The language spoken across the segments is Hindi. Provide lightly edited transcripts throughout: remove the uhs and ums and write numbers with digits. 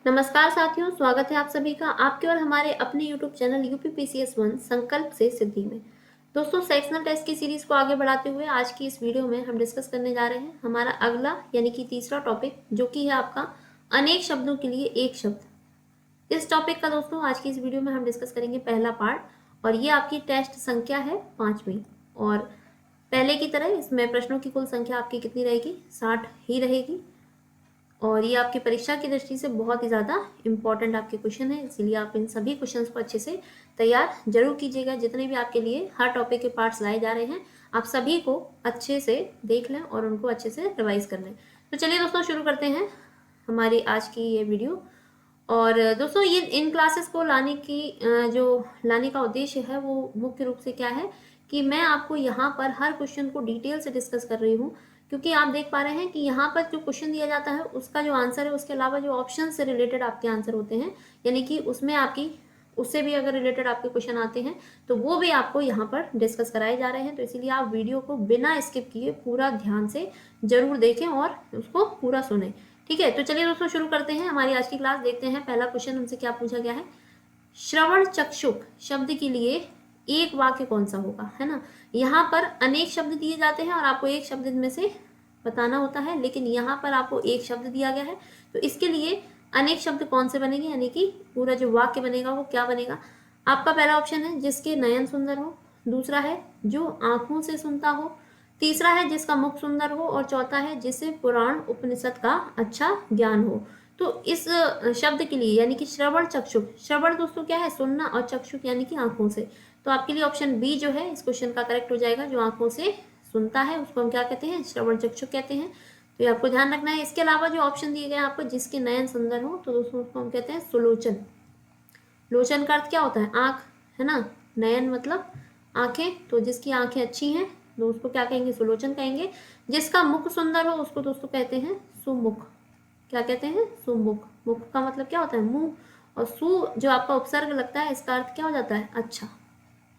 नमस्कार साथियों, स्वागत है आप सभी का आपके और हमारे अपने YouTube चैनल UPPCS1 संकल्प से सिद्धि में। दोस्तों, सेक्शनल टेस्ट की सीरीज को आगे बढ़ाते हुए आज की इस वीडियो में हम डिस्कस करने जा रहे हैं हमारा अगला यानी कि तीसरा टॉपिक, जो कि है आपका अनेक शब्दों के लिए एक शब्द। इस टॉपिक का दोस्तों आज की इस वीडियो में हम डिस्कस करेंगे पहला पार्ट, और ये आपकी टेस्ट संख्या है 5वीं। और पहले की तरह इसमें प्रश्नों की कुल संख्या आपकी कितनी रहेगी? 60 ही रहेगी। और ये आपकी परीक्षा की दृष्टि से बहुत ही ज़्यादा इम्पॉर्टेंट आपके क्वेश्चन है, इसीलिए आप इन सभी क्वेश्चंस को अच्छे से तैयार जरूर कीजिएगा। जितने भी आपके लिए हर टॉपिक के पार्ट्स लाए जा रहे हैं, आप सभी को अच्छे से देख लें और उनको अच्छे से रिवाइज कर लें। तो चलिए दोस्तों, शुरू करते हैं हमारी आज की ये वीडियो। और दोस्तों, ये इन क्लासेस को लाने का उद्देश्य है वो मुख्य रूप से क्या है कि मैं आपको यहाँ पर हर क्वेश्चन को डिटेल से डिस्कस कर रही हूँ, क्योंकि आप देख पा रहे हैं कि यहाँ पर जो क्वेश्चन दिया जाता है उसका जो आंसर है, उसके अलावा जो ऑप्शन से रिलेटेड आपके आंसर होते हैं, यानी कि उसमें आपकी उससे भी अगर रिलेटेड आपके क्वेश्चन आते हैं तो वो भी आपको यहाँ पर डिस्कस कराए जा रहे हैं। तो इसीलिए आप वीडियो को बिना स्किप किए पूरा ध्यान से जरूर देखें और उसको पूरा सुने। ठीक है, तो चलिए दोस्तों, शुरू करते हैं हमारी आज की क्लास। देखते हैं पहला क्वेश्चन हमसे क्या पूछा गया है। श्रवण चक्षुक शब्द के लिए एक वाक्य कौन सा होगा, है ना। यहाँ पर अनेक शब्द दिए जाते हैं और आपको एक शब्द में से बताना होता है, लेकिन यहाँ पर आपको एक शब्द दिया गया है, तो इसके लिए अनेक शब्द कौन से बनेंगे, यानी कि पूरा जो वाक्य बनेगा वो क्या बनेगा। आपका पहला ऑप्शन है जिसके नयन सुंदर हो, दूसरा है जो आंखों से सुनता हो, तीसरा है जिसका मुख सुंदर हो, और चौथा है जिसे पुराण उपनिषद का अच्छा ज्ञान हो। तो इस शब्द के लिए यानी कि श्रवण चक्षुक, श्रवण दोस्तों क्या है? सुनना, और चक्षुक यानी कि आंखों से। तो आपके लिए ऑप्शन बी जो है इस क्वेश्चन का करेक्ट हो जाएगा। जो आंखों से सुनता है उसको हम क्या कहते हैं? श्रवण चक्षुक कहते हैं। तो ये आपको ध्यान रखना है। इसके अलावा जो ऑप्शन दिए गए हैं आपको, जिसके नयन सुंदर हो, तो दोस्तों उसको हम कहते हैं सुलोचन। लोचन का अर्थ क्या होता है? आंख, है ना। नयन मतलब आंखें, तो जिसकी आंखें अच्छी हैं तो उसको क्या कहेंगे? सुलोचन कहेंगे। जिसका मुख सुंदर हो उसको दोस्तों कहते हैं सुमुख। क्या कहते हैं? सुमुख। मुख का मतलब क्या होता है? मुंह। और सु जो आपका उपसर्ग लगता है, इसका अर्थ क्या हो जाता है? अच्छा।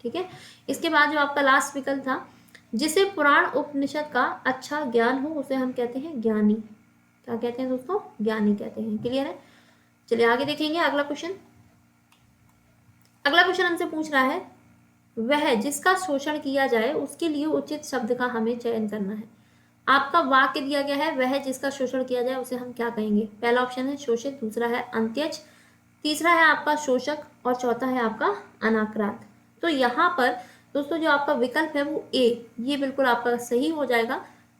ठीक है। इसके बाद जो आपका लास्ट विकल्प था, जिसे पुराण उपनिषद का अच्छा ज्ञान हो, उसे हम कहते हैं ज्ञानी। क्या कहते हैं दोस्तों? ज्ञानी कहते हैं। क्लियर है? चलिए आगे देखेंगे अगला क्वेश्चन। अगला क्वेश्चन हमसे पूछ रहा है, वह जिसका शोषण किया जाए उसके लिए उचित शब्द का हमें चयन करना है। आपका वाक्य दिया गया है, वह जिसका शोषण किया जाए उसे हम क्या कहेंगे? पहला ऑप्शन है शोषित, दूसरा है अंत्यज, तीसरा है आपका शोषक, और चौथा है आपका अनाक्रांत। तो यहाँ पर दोस्तों जो आपका विकल्प है वो ए, ये बिल्कुल आपका सही हो जाएगा।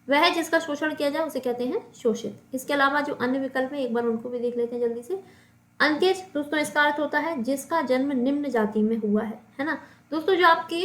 वह जिसका शोषण किया जाए उसे कहते हैं शोषित। इसके अलावा जो अन्य विकल्प है एक बार उनको भी देख लेते हैं जल्दी से। अंत्यज दोस्तों इसका अर्थ होता है जिसका जन्म निम्न जाति में हुआ है ना। दोस्तों जो आपके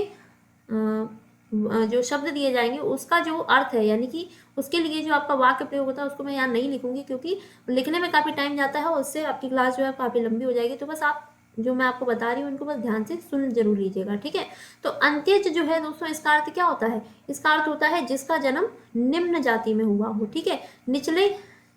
जो शब्द दिए जाएंगे उसका जो अर्थ है, यानी कि उसके लिए जो आपका वाक्य प्रयोग होता है उसको मैं यहाँ नहीं लिखूंगी, क्योंकि लिखने में काफ़ी टाइम जाता है और उससे आपकी क्लास जो है काफ़ी लंबी हो जाएगी। तो बस आप जो मैं आपको बता रही हूँ उनको बस ध्यान से सुन जरूर लीजिएगा। ठीक है। तो अंत्यज जो है दोस्तों इसका अर्थ क्या होता है? इसका अर्थ होता है जिसका जन्म निम्न जाति में हुआ हो। ठीक है, निचले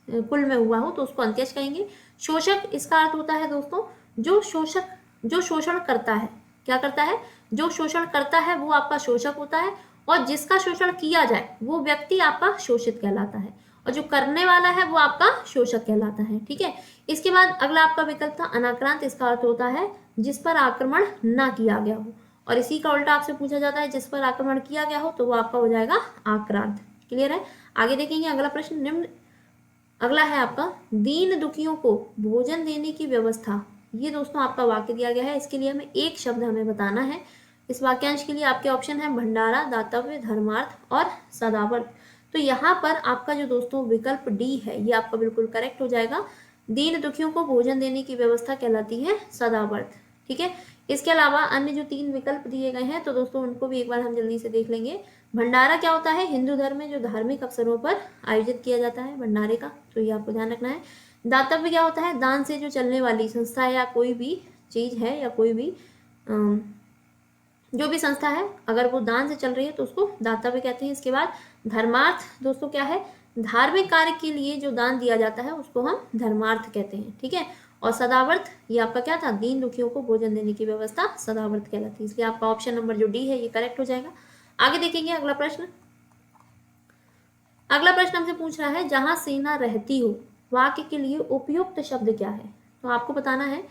कुल में हुआ हो तो उसको अंत्यज कहेंगे। शोषक इसका अर्थ होता है दोस्तों जो शोषण करता है। क्या करता है? जो शोषण करता है वो आपका शोषक होता है, और जिसका शोषण किया जाए वो व्यक्ति आपका शोषित कहलाता है, और जो करने वाला है वो आपका शोषक कहलाता है। ठीक है। इसके बाद अगला आपका विकल्प था अनाक्रांत। इसका अर्थ होता है जिस पर आक्रमण ना किया गया हो, और इसी का उल्टा आपसे पूछा जाता है जिस पर आक्रमण किया गया हो तो वो आपका हो जाएगा आक्रांत। क्लियर है? आगे देखेंगे अगला प्रश्न। अगला है आपका दीन दुखियों को भोजन देने की व्यवस्था। ये दोस्तों आपका वाक्य दिया गया है, इसके लिए हमें एक शब्द हमें बताना है। इस वाक्यांश के लिए आपके ऑप्शन है भंडारा, दातव्य, धर्मार्थ और सदावर्त। तो यहाँ पर आपका जो दोस्तों विकल्प डी है ये आपका बिल्कुल करेक्ट हो जाएगा। दीन दुखियों को भोजन देने की व्यवस्था कहलाती है सदावर्त। ठीक है। इसके अलावा अन्य जो 3 विकल्प दिए गए हैं तो दोस्तों उनको भी एक बार हम जल्दी से देख लेंगे। भंडारा क्या होता है? हिंदू धर्म में जो धार्मिक अवसरों पर आयोजित किया जाता है भंडारे का, तो ये आपको ध्यान रखना है। दातव्य क्या होता है? दान से जो चलने वाली संस्था या कोई भी चीज है या कोई भी जो भी संस्था है, अगर वो दान से चल रही है तो उसको दातव्य कहते हैं। इसके बाद धर्मार्थ दोस्तों क्या है? धार्मिक कार्य के लिए जो दान दिया जाता है उसको हम धर्मार्थ कहते हैं। ठीक है। और सदावर्त ये आपका क्या था? दीन दुखियों को भोजन देने की व्यवस्था सदावर्त कहलाती है। इसलिए आपका ऑप्शन नंबर जो डी है ये करेक्ट हो जाएगा। आगे देखेंगे अगला प्रश्न। अगला प्रश्न हमसे पूछ रहा है, जहां सेना रहती हो वाक्य के लिए उपयुक्त शब्द क्या है? तो आपको बताना है।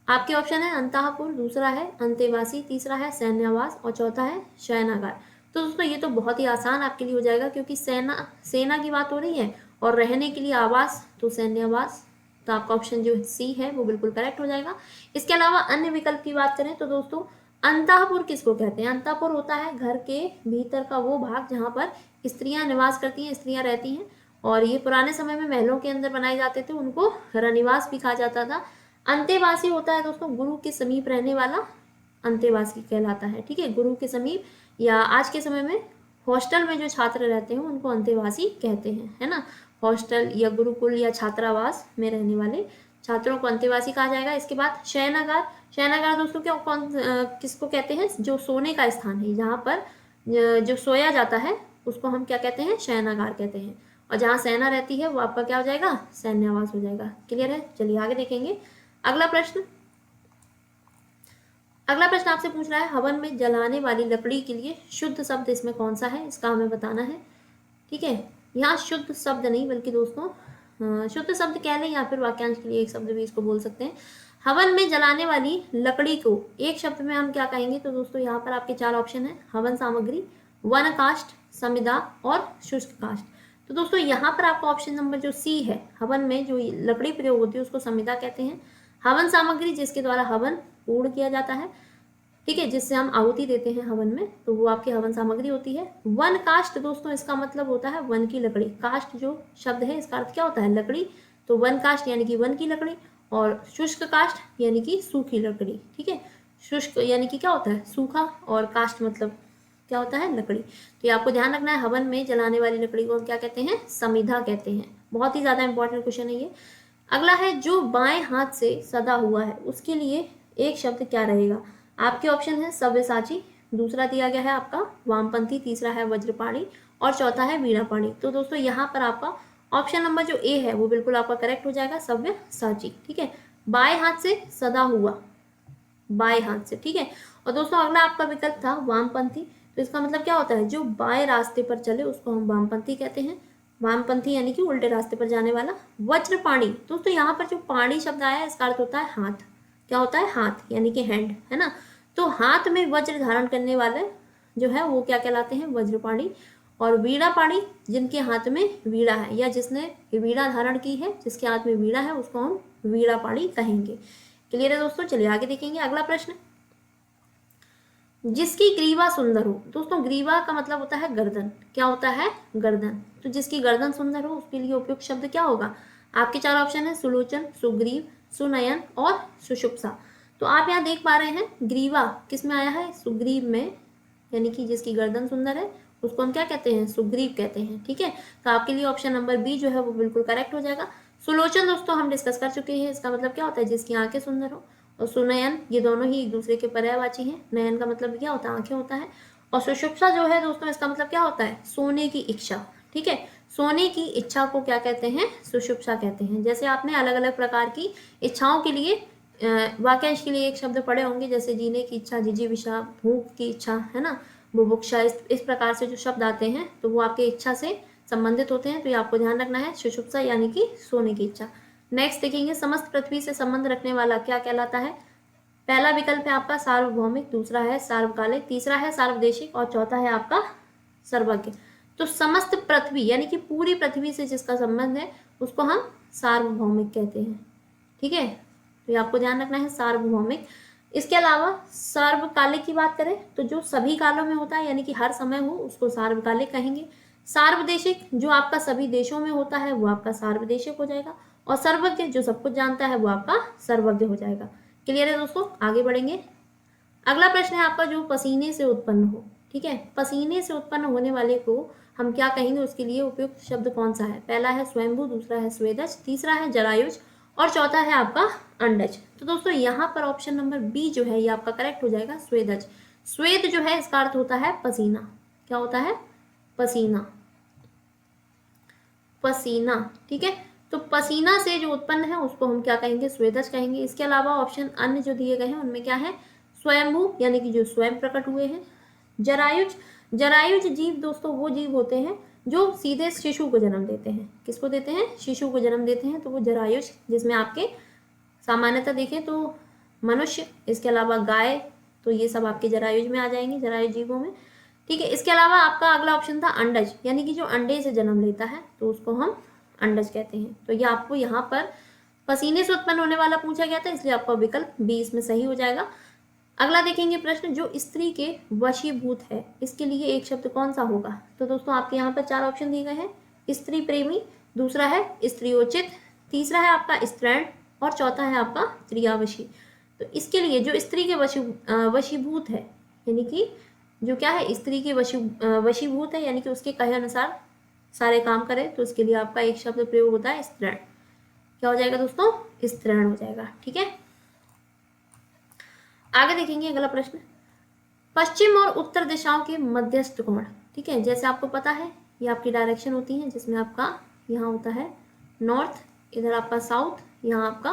आपके ऑप्शन है अंतःपुर, दूसरा है अंतेवासी, तीसरा है सैन्यावास और चौथा है शयनागार। तो दोस्तों ये तो बहुत ही आसान आपके लिए हो जाएगा, क्योंकि सेना की बात हो रही है और रहने के लिए आवास तो सैन्यावास। तो आपका ऑप्शन जो सी है वो बिल्कुल करेक्ट हो जाएगा। इसके अलावा अन्य विकल्प की बात करें तो दोस्तों अंतःपुर किसको कहते हैं? अंतःपुर होता है घर के भीतर का वो भाग जहाँ पर स्त्रियां निवास करती हैं, स्त्रियां रहती हैं, और ये पुराने समय में महलों के अंदर बनाए जाते थे, उनको रनिवास भी कहा जाता था। अंतेवासी होता है दोस्तों गुरु के समीप रहने वाला, अंतेवासी कहलाता है। ठीक है, गुरु के समीप, या आज के समय में हॉस्टल में जो छात्र रहते हैं उनको अंतेवासी कहते हैं, है ना। हॉस्टल या गुरुकुल या छात्रावास में रहने वाले छात्रों को अंतेवासी कहा जाएगा। इसके बाद शयनागार। शयनागार दोस्तों क्या किसको कहते हैं? जो सोने का स्थान है, जहाँ पर जो सोया जाता है उसको हम क्या कहते हैं? शयनागार कहते हैं। और जहाँ सेना रहती है वो आपका क्या हो जाएगा? सैन्यावास हो जाएगा। क्लियर है? चलिए आगे देखेंगे अगला प्रश्न। अगला प्रश्न आपसे पूछ रहा है हवन में जलाने वाली लकड़ी के लिए शुद्ध शब्द इसमें कौन सा है? इसका हमें बताना है। ठीक है, यहाँ शुद्ध शब्द नहीं बल्कि दोस्तों शुद्ध शब्द कह लें या फिर वाक्यांश के लिए एक शब्द भी इसको बोल सकते हैं। हवन में जलाने वाली लकड़ी को एक शब्द में हम क्या कहेंगे? तो दोस्तों यहाँ पर आपके 4 ऑप्शन है, हवन सामग्री, वन काष्ठ, समिधा और शुष्क काष्ठ। तो दोस्तों यहाँ पर आपका ऑप्शन नंबर जो सी है, हवन में जो लकड़ी प्रयोग होती है उसको समिधा कहते हैं। हवन सामग्री जिसके द्वारा हवन पूर्ण किया जाता है, ठीक है, जिससे हम आहुति देते हैं हवन में, तो वो आपकी हवन सामग्री होती है। वन काष्ठ दोस्तों इसका मतलब होता है वन की लकड़ी। काष्ठ जो शब्द है इसका अर्थ क्या होता है? लकड़ी। तो वन काष्ठ यानी कि वन की लकड़ी, और शुष्क काष्ठ यानी कि सूखी लकड़ी। ठीक है, शुष्क यानी कि क्या होता है? सूखा, और काष्ठ मतलब क्या होता है? लकड़ी। तो ये आपको ध्यान रखना है, हवन में जलाने वाली लकड़ी को क्या कहते हैं? समिधा कहते हैं। बहुत ही ज्यादा इंपॉर्टेंट क्वेश्चन है ये। अगला है जो बाएं हाथ से सदा हुआ है उसके लिए एक शब्द क्या रहेगा? आपके ऑप्शन है सव्यसाची, दूसरा दिया गया है आपका वामपंथी, तीसरा है वज्रपाणी और चौथा है वीणापाणी। तो दोस्तों यहाँ पर आपका ऑप्शन नंबर जो ए है वो बिल्कुल आपका करेक्ट हो जाएगा, सव्यसाची। ठीक है, बाएं हाथ से सदा हुआ, बाएं हाथ से। ठीक है, और दोस्तों अगला आपका विकल्प था वामपंथी। तो इसका मतलब क्या होता है? जो बाएं रास्ते पर चले उसको हम वामपंथी कहते हैं। वामपंथी यानी कि उल्टे रास्ते पर जाने वाला। वज्रपाणी दोस्तों यहाँ पर जो पाणी शब्द आया है इसका अर्थ होता है हाथ। क्या होता है? हाथ यानी कि हैंड, है ना। तो हाथ में वज्र धारण करने वाले जो है वो क्या कहलाते हैं? वज्रपाणी। और वीणापाणी जिनके हाथ में वीणा है, या जिसने वीणा धारण की है, जिसके हाथ में वीणा है उसको हम वीणापाणी कहेंगे। क्लियर है दोस्तों? चलिए आगे देखेंगे अगला प्रश्न। जिसकी ग्रीवा सुंदर हो। दोस्तों ग्रीवा का मतलब होता है गर्दन। क्या होता है? गर्दन। तो जिसकी गर्दन सुंदर हो उसके लिए उपयुक्त शब्द क्या होगा? आपके 4 ऑप्शन है, सुलोचन, सुग्रीव, सुनयन और सुषुप्सा। तो आप यहाँ देख पा रहे हैं ग्रीवा किस में आया है? सुग्रीव में, यानी कि जिसकी गर्दन सुंदर है उसको हम क्या कहते हैं? सुग्रीव कहते हैं। ठीक है, तो आपके लिए ऑप्शन नंबर बी जो है वो बिल्कुल करेक्ट हो जाएगा। सुलोचन दोस्तों हम डिस्कस कर चुके हैं, इसका मतलब क्या होता है? जिसकी आंखें सुंदर हो। और सुनयन ये दोनों ही एक दूसरे के पर्यायवाची हैं। नयन का मतलब क्या होता है? आंखें होता है। और सुषुप्सा जो है दोस्तों इसका मतलब क्या होता है? सोने की इच्छा। ठीक है, सोने की इच्छा को क्या कहते हैं? सुषुप्सा कहते हैं। जैसे आपने अलग अलग प्रकार की इच्छाओं के लिए वाक्यांश के लिए एक शब्द पढ़े होंगे, जैसे जीने की इच्छा, जिजीविषा, भूख की इच्छा, है ना, बुभुक्षा, इस प्रकार से जो शब्द आते हैं तो वो आपके इच्छा से संबंधित होते हैं। तो ये आपको ध्यान रखना है, सुषुप्सा यानी कि सोने की इच्छा। नेक्स्ट देखेंगे, समस्त पृथ्वी से संबंध रखने वाला क्या कहलाता है? पहला विकल्प है आपका सार्वभौमिक, दूसरा है सार्वकालिक, तीसरा है सार्वदेशिक और चौथा है आपका सर्वज्ञ। तो समस्त पृथ्वी यानी कि पूरी पृथ्वी से जिसका संबंध है उसको हम सार्वभौमिक कहते हैं। ठीक है, तो ये आपको ध्यान रखना है, सार्वभौमिक। इसके अलावा सार्वकालिक की बात करें तो जो सभी कालों में होता है यानी कि हर समय हो उसको सार्वकालिक कहेंगे। सार्वदेशिक जो आपका सभी देशों में होता है वो आपका सार्वदेशिक हो जाएगा। और सर्वज्ञ जो सब कुछ जानता है वो आपका सर्वज्ञ हो जाएगा। क्लियर है दोस्तों? आगे बढ़ेंगे। अगला प्रश्न है आपका जो पसीने से उत्पन्न हो। ठीक है, पसीने से उत्पन्न होने वाले को हम क्या कहेंगे? उसके लिए उपयुक्त शब्द कौन सा है? पहला है स्वयंभू, दूसरा है स्वेदज, तीसरा है जरायुज और चौथा है आपका अंडज। तो दोस्तों यहाँ पर ऑप्शन नंबर बी जो है ये आपका करेक्ट हो जाएगा, स्वेदज। स्वेद जो है इसका अर्थ होता है पसीना। क्या होता है? पसीना, पसीना। ठीक है, तो पसीना से जो उत्पन्न है उसको हम क्या कहेंगे? स्वेदज कहेंगे। इसके अलावा ऑप्शन अन्य जो दिए गए हैं उनमें क्या है? स्वयंभू यानी कि जो स्वयं प्रकट हुए हैं। जरायुज, जरायुज जीव दोस्तों वो जीव होते हैं जो सीधे शिशु को जन्म देते हैं। किसको देते हैं? शिशु को जन्म देते हैं, तो वो जरायुज, जिसमें आपके सामान्यतः देखें तो मनुष्य, इसके अलावा गाय, तो ये सब आपके जरायुज में आ जाएंगे, जरायुज जीवों में। ठीक है, इसके अलावा आपका अगला ऑप्शन था अंडज, यानी कि जो अंडे से जन्म लेता है तो उसको हम अंडज कहते हैं। तो ये आपको यहाँ पर पसीने से उत्पन्न होने वाला पूछा गया था, इसलिए आपका विकल्प बी इसमें सही हो जाएगा। अगला देखेंगे प्रश्न, जो स्त्री के वशीभूत है, इसके लिए एक शब्द कौन सा होगा। तो दोस्तों आपके यहाँ पर 4 ऑप्शन दिए गए हैं, स्त्री प्रेमी, दूसरा है स्त्रीयोचित, तीसरा है आपका स्त्रैण और चौथा है आपका त्रियावशी। तो इसके लिए जो स्त्री के वशीभूत है, यानी कि जो क्या है, स्त्री के वशीभूत है, यानी कि उसके कहे अनुसार सारे काम करे, तो उसके लिए आपका एक शब्द प्रयोग होता है स्त्रैण। क्या हो जाएगा दोस्तों, स्त्रैण हो जाएगा। ठीक है, आगे देखेंगे अगला प्रश्न, पश्चिम और उत्तर दिशाओं के मध्यस्थ कोण। ठीक है, जैसे आपको पता है ये आपकी डायरेक्शन होती है, जिसमें आपका यहाँ होता है नॉर्थ, इधर आपका साउथ, यहाँ आपका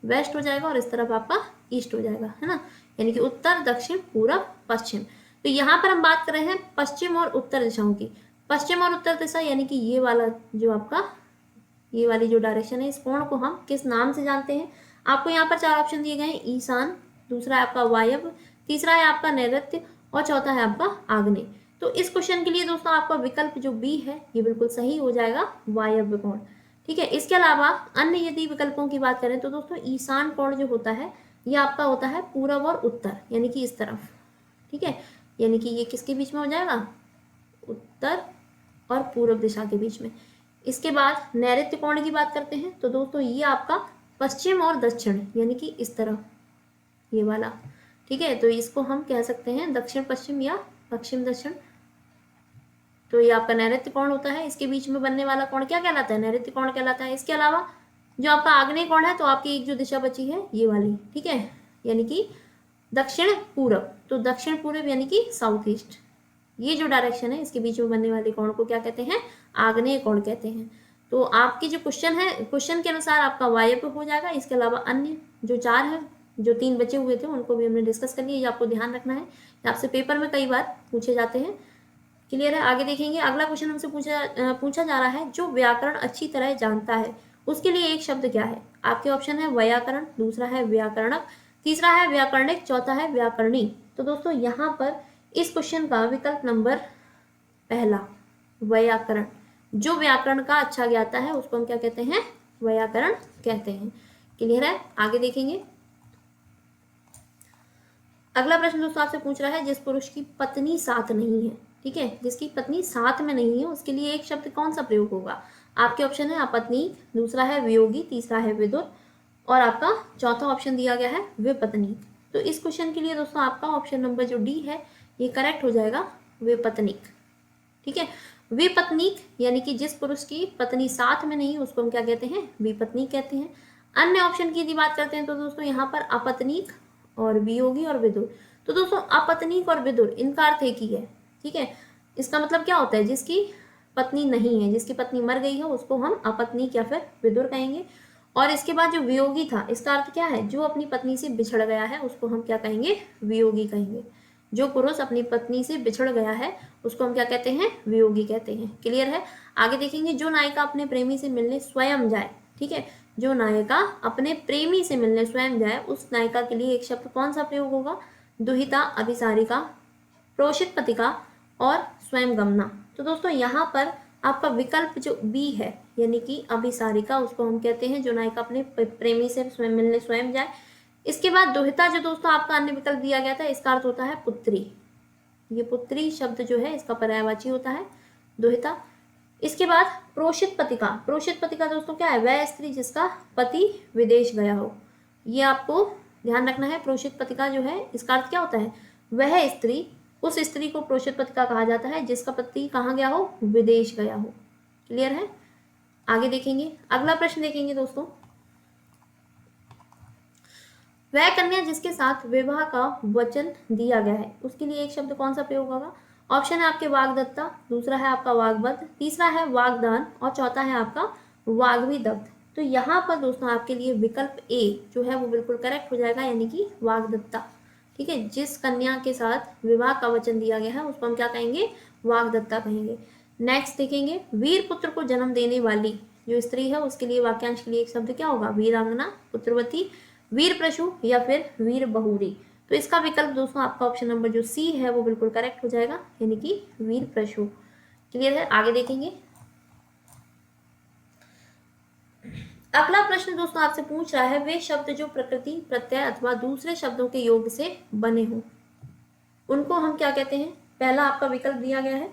वेस्ट हो जाएगा और इस तरफ आपका ईस्ट हो जाएगा, है ना, यानी कि उत्तर, दक्षिण, पूरब, पश्चिम। तो यहाँ पर हम बात कर रहे हैं पश्चिम और उत्तर दिशाओं की। पश्चिम और उत्तर दिशा यानी कि ये वाला जो आपका, ये वाली जो डायरेक्शन है, इस कोण को हम किस नाम से जानते हैं। आपको यहाँ पर 4 ऑप्शन दिए गए हैं, ईशान, दूसरा है आपका वायव्य, तीसरा है आपका नैऋत्य और चौथा है आपका आग्नेय। तो इस क्वेश्चन के लिए दोस्तों आपका विकल्प जो बी है ये बिल्कुल सही हो जाएगा, वायव्य कोण। ठीक है, इसके अलावा अन्य यदि विकल्पों की बात करें तो दोस्तों ईशान कोण जो होता है ये आपका होता है पूरब और उत्तर, यानी कि इस तरफ। ठीक है, यानी कि ये किसके बीच में हो जाएगा, उत्तर और पूर्व दिशा के बीच में। इसके बाद नैऋत्य कोण की बात करते हैं तो दोस्तों ये आपका पश्चिम और दक्षिण, यानी कि इस तरफ, ये वाला। ठीक है, तो इसको हम कह सकते हैं दक्षिण पश्चिम या पश्चिम दक्षिण। तो ये आपका नैऋत्य कोण होता है, इसके बीच में बनने वाला कोण क्या कहलाता है, नैऋत्य कोण कहलाता है। इसके अलावा जो आपका आग्नेय कोण है, तो आपकी एक जो दिशा बची है ये वाली, ठीक है, यानी कि दक्षिण पूरब। तो दक्षिण पूरब यानी कि साउथ ईस्ट, ये जो डायरेक्शन है इसके बीच में बनने वाले कोण को क्या कहते हैं, आग्नेय कोण कहते हैं। तो आपकी जो क्वेश्चन है, क्वेश्चन के अनुसार आपका वायव्य हो जाएगा। इसके अलावा अन्य जो 4 है, जो 3 बचे हुए थे उनको भी हमने डिस्कस कर लिया, ये आपको ध्यान रखना है, आपसे पेपर में कई बार पूछे जाते हैं। क्लियर है, आगे देखेंगे। अगला क्वेश्चन हमसे पूछा जा रहा है, जो व्याकरण अच्छी तरह जानता है उसके लिए एक शब्द क्या है। आपके ऑप्शन है व्याकरण, दूसरा है व्याकरणक, तीसरा है व्याकरणिक, चौथा है व्याकरणी। तो दोस्तों यहाँ पर इस क्वेश्चन का विकल्प नंबर पहला, व्याकरण, जो व्याकरण का अच्छा ज्ञाता है उसको हम क्या कहते हैं, व्याकरण कहते हैं। क्लियर है, आगे देखेंगे। अगला प्रश्न दोस्तों आपसे पूछ रहा है, जिस पुरुष की पत्नी साथ नहीं है, ठीक है, जिसकी पत्नी साथ में नहीं है उसके लिए एक शब्द कौन सा प्रयोग होगा। आपके ऑप्शन है अपत्नीक, दूसरा है वियोगी, तीसरा है विदुर और आपका चौथा ऑप्शन दिया गया है विपत्नीक। तो इस क्वेश्चन के लिए दोस्तों आपका ऑप्शन नंबर जो डी है ये करेक्ट हो जाएगा, विपत्नीक। ठीक है, विपत्नीक यानी कि जिस पुरुष की पत्नी साथ में नहीं उसको हम क्या कहते हैं, विपत्नीक कहते हैं। अन्य ऑप्शन की यदि बात करते हैं तो दोस्तों यहाँ पर अपत्नीक और वियोगी और विदुर। तो दोस्तों अपत्नीक और विदुर इनका अर्थ एक ही है। ठीक है, इसका मतलब क्या होता है, जिसकी पत्नी नहीं है, जिसकी पत्नी मर गई है उसको हम अपत्नीक या फिर विदुर कहेंगे। और इसके बाद जो वियोगी था, इसका अर्थ क्या है, जो अपनी पत्नी से बिछड़ गया है उसको हम क्या कहेंगे, वियोगी कहेंगे। जो पुरुष अपनी पत्नी से बिछड़ गया है उसको हम क्या कहते हैं, वियोगी कहते हैं। क्लियर है, आगे देखेंगे। जो नायिका अपने प्रेमी से मिलने स्वयं जाए, ठीक है, जो नायिका अपने प्रेमी से मिलने स्वयं जाए उस नायिका के लिए एक शब्द कौन सा प्रयोग होगा, दुहिता, अभिसारिका, प्रोषित पतिका और स्वयं गमना। तो दोस्तों यहाँ पर आपका विकल्प जो बी है यानी कि अभिसारिका, उसको हम कहते हैं जो नायिका अपने प्रेमी से स्वयं मिलने स्वयं जाए। इसके बाद दुहिता जो दोस्तों आपका अन्य विकल्प दिया गया था, इसका अर्थ होता है पुत्री। ये पुत्री शब्द जो है इसका पर्यायवाची होता है दुहिता। इसके बाद प्रोषित पतिका, प्रोषित पतिका दोस्तों क्या है, वह स्त्री जिसका पति विदेश गया हो। ये आपको ध्यान रखना है। प्रोषित पतिका जो है इसका अर्थ क्या होता है, वह स्त्री, उस स्त्री को प्रोषित पतिका कहा जाता है जिसका पति कहाँ गया हो, विदेश गया हो। क्लियर है, आगे देखेंगे। अगला प्रश्न देखेंगे दोस्तों, वह कन्या जिसके साथ विवाह का वचन दिया गया है उसके लिए एक शब्द कौन सा प्रयोग होगा। ऑप्शन है आपके वाग्दत्ता, दूसरा है आपका वाग्वध, तीसरा है वागदान और चौथा है आपका वाग्विदग्ध। तो यहाँ पर दोस्तों आपके लिए विकल्प ए जो है वो बिल्कुल करेक्ट हो जाएगा, यानी कि वाग्दत्ता। ठीक है, जिस कन्या के साथ विवाह का वचन दिया गया है उसको हम क्या कहेंगे, वाग्दत्ता कहेंगे। नेक्स्ट देखेंगे, वीर पुत्र को जन्म देने वाली जो स्त्री है उसके लिए वाक्यांश के लिए एक शब्द क्या होगा, वीरांगना, पुत्रवती, वीर प्रशु या फिर वीर बहुरी। तो इसका विकल्प दोस्तों आपका ऑप्शन नंबर जो सी है वो बिल्कुल करेक्ट हो जाएगा, यानी कि वीर प्रशु। क्लियर है? आगे देखेंगे। अगला प्रश्न दोस्तों आपसे पूछ रहा है वे शब्द जो प्रकृति, प्रत्यय अथवा दूसरे शब्दों के योग से बने हों, उनको हम क्या कहते हैं? पहला आपका विकल्प दिया गया है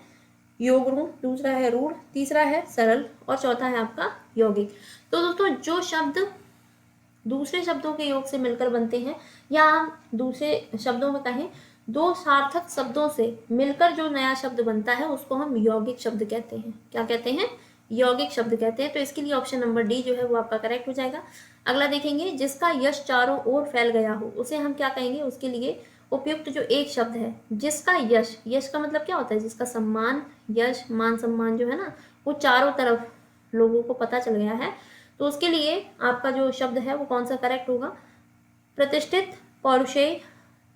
योग ऋण, दूसरा है रूढ़, तीसरा है सरल और चौथा है आपका यौगिक। तो दोस्तों जो शब्द दूसरे शब्दों के योग से मिलकर बनते हैं, या हम दूसरे शब्दों में कहें दो सार्थक शब्दों से मिलकर जो नया शब्द बनता है उसको हम यौगिक शब्द कहते हैं। क्या कहते हैं? यौगिक शब्द कहते हैं। तो इसके लिए ऑप्शन नंबर डी जो है वो आपका करेक्ट हो जाएगा। अगला देखेंगे, जिसका यश चारों ओर फैल गया हो उसे हम क्या कहेंगे? उसके लिए उपयुक्त जो एक शब्द है, जिसका यश, यश का मतलब क्या होता है? जिसका सम्मान, यश, मान सम्मान जो है ना वो चारों तरफ लोगों को पता चल गया है, तो उसके लिए आपका जो शब्द है वो कौन सा करेक्ट होगा? प्रतिष्ठित, पौरुषेय,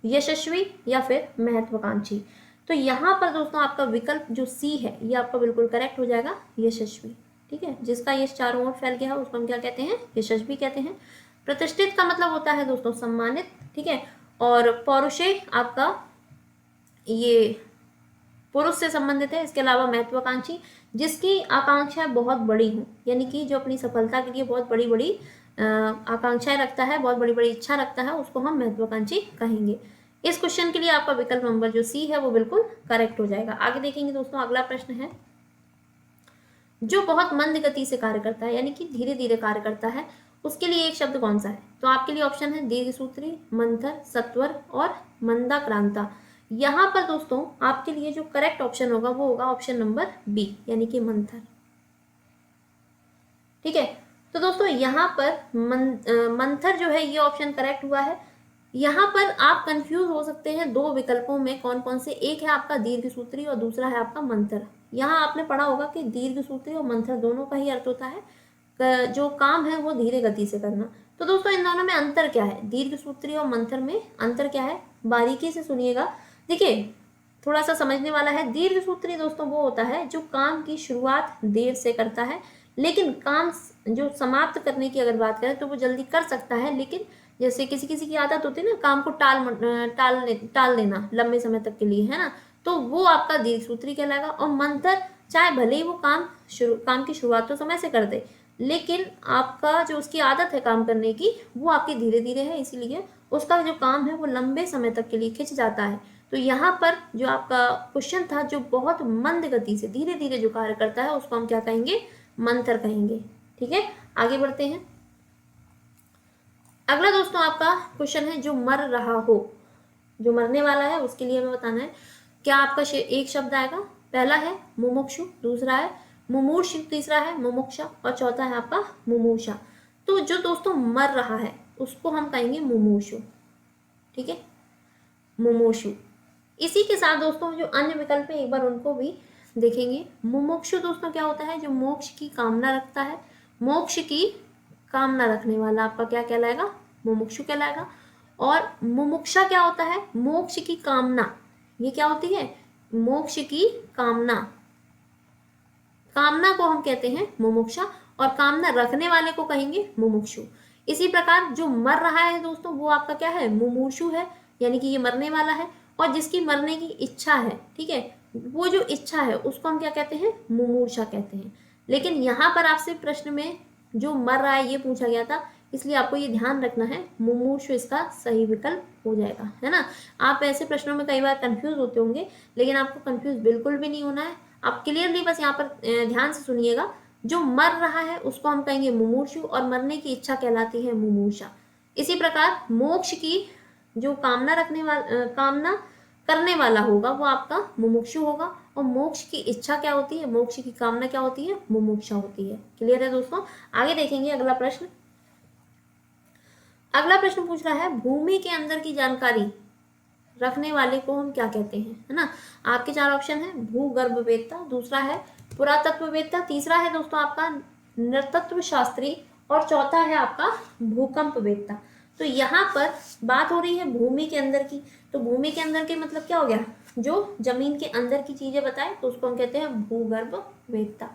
यशस्वी या फिर महत्वाकांक्षी। तो यहाँ पर दोस्तों आपका विकल्प जो सी है ये आपका बिल्कुल करेक्ट हो जाएगा, यशस्वी। ठीक है, जिसका यश चारों ओर फैल गया है उसको हम क्या कहते हैं? यशस्वी कहते हैं। प्रतिष्ठित का मतलब होता है दोस्तों सम्मानित। ठीक है, और पौरुषेय आपका ये पुरुष से संबंधित है। इसके अलावा महत्वाकांक्षी, जिसकी आकांक्षाएं बहुत बड़ी हों, यानी कि जो अपनी सफलता के लिए बहुत बड़ी बड़ी आकांक्षाएं रखता है, बहुत बड़ी बड़ी इच्छा रखता है, उसको हम महत्वाकांक्षी कहेंगे। इस क्वेश्चन के लिए आपका विकल्प नंबर जो सी है वो बिल्कुल करेक्ट हो जाएगा। आगे देखेंगे दोस्तों, अगला प्रश्न है जो बहुत मंद गति से कार्य करता है, यानी कि धीरे धीरे कार्य करता है, उसके लिए एक शब्द कौन सा है? तो आपके लिए ऑप्शन है दीर्घसूत्री, मंथर, सत्वर और मंदाक्रांता। यहाँ पर दोस्तों आपके लिए जो करेक्ट ऑप्शन होगा वो होगा ऑप्शन नंबर बी, यानी कि मंथर। ठीक है, तो दोस्तों यहाँ पर मंथर जो है ये ऑप्शन करेक्ट हुआ है। यहाँ पर आप कंफ्यूज हो सकते हैं दो विकल्पों में कौन कौन से, एक है आपका दीर्घसूत्री और दूसरा है आपका मंथर। यहाँ आपने पढ़ा होगा कि दीर्घसूत्री और मंथर दोनों का ही अर्थ होता है जो काम है वो धीरे गति से करना। तो दोस्तों इन दोनों में अंतर क्या है? दीर्घसूत्री और मंथर में अंतर क्या है? बारीकी से सुनिएगा। देखिए थोड़ा सा समझने वाला है। दीर्घसूत्री दोस्तों वो होता है जो काम की शुरुआत देर से करता है, लेकिन काम जो समाप्त करने की अगर बात करें तो वो जल्दी कर सकता है, लेकिन जैसे किसी किसी की आदत होती है ना काम को टाल देना लंबे समय तक के लिए, है ना, तो वो आपका दीर्घसूत्री कहलाएगा। और मंथर चाहे भले ही वो काम की शुरुआत तो समय से कर दे, लेकिन आपका जो उसकी आदत है काम करने की वो आपकी धीरे धीरे है, इसीलिए उसका जो काम है वो लंबे समय तक के लिए खिंच जाता है। तो यहाँ पर जो आपका क्वेश्चन था जो बहुत मंद गति से धीरे धीरे जो कार्य करता है उसको हम क्या कहेंगे? मंथर कहेंगे। ठीक है, आगे बढ़ते हैं। अगला दोस्तों आपका क्वेश्चन है जो मर रहा हो, जो मरने वाला है उसके लिए हमें बताना है क्या आपका एक शब्द आएगा। पहला है मुमुक्षु, दूसरा है मुमूर्ष, तीसरा है मुमुक्षा और चौथा है आपका मुमूषा। तो जो दोस्तों मर रहा है उसको हम कहेंगे मुमूषु। ठीक है, मुमूषु। इसी के साथ दोस्तों जो अन्य विकल्प है एक बार उनको भी देखेंगे। मुमुक्षु दोस्तों क्या होता है? जो मोक्ष की कामना रखता है, मोक्ष की कामना रखने वाला आपका क्या कहलाएगा? मुमुक्षु कहलाएगा। और मुमुक्षा क्या होता है? मोक्ष की कामना। ये क्या होती है? मोक्ष की कामना। कामना को हम कहते हैं मुमुक्षा और कामना रखने वाले को कहेंगे मुमुक्षु। इसी प्रकार जो मर रहा है दोस्तों वो आपका क्या है? मुमूर्षु है, यानी कि ये मरने वाला है। और जिसकी मरने की इच्छा है, ठीक है, वो जो इच्छा है उसको हम क्या कहते हैं? मुमूर्षा कहते हैं। लेकिन यहाँ पर आपसे प्रश्न में जो मर रहा है ये पूछा गया था, इसलिए आपको ये ध्यान रखना है मुमूर्षु इसका सही विकल्प हो जाएगा, है ना। आप ऐसे प्रश्नों में कई बार कंफ्यूज होते होंगे, लेकिन आपको कंफ्यूज बिल्कुल भी नहीं होना है। आप क्लियरली बस यहाँ पर ध्यान से सुनिएगा। जो मर रहा है उसको हम कहेंगे मुमूर्षु और मरने की इच्छा कहलाती है मुमूषा। इसी प्रकार मोक्ष की जो कामना करने वाला होगा वो आपका मुमुक्षु होगा। और मोक्ष की इच्छा क्या होती है? मोक्ष की कामना क्या होती है? मुमुक्षा होती है। क्लियर है दोस्तों? आगे देखेंगे अगला प्रश्न। अगला प्रश्न पूछ रहा है भूमि के अंदर की जानकारी रखने वाले को हम क्या कहते हैं, है ना। आपके चार ऑप्शन है भूगर्भवेत्ता, दूसरा है पुरातत्ववेत्ता, तीसरा है दोस्तों आपका नृतत्व शास्त्री और चौथा है आपका भूकंपवेत्ता। तो यहाँ पर बात हो रही है भूमि के अंदर की। तो भूमि के अंदर के मतलब क्या हो गया? जो जमीन के अंदर की चीजें बताए तो उसको हम कहते हैं भूगर्भवेत्ता।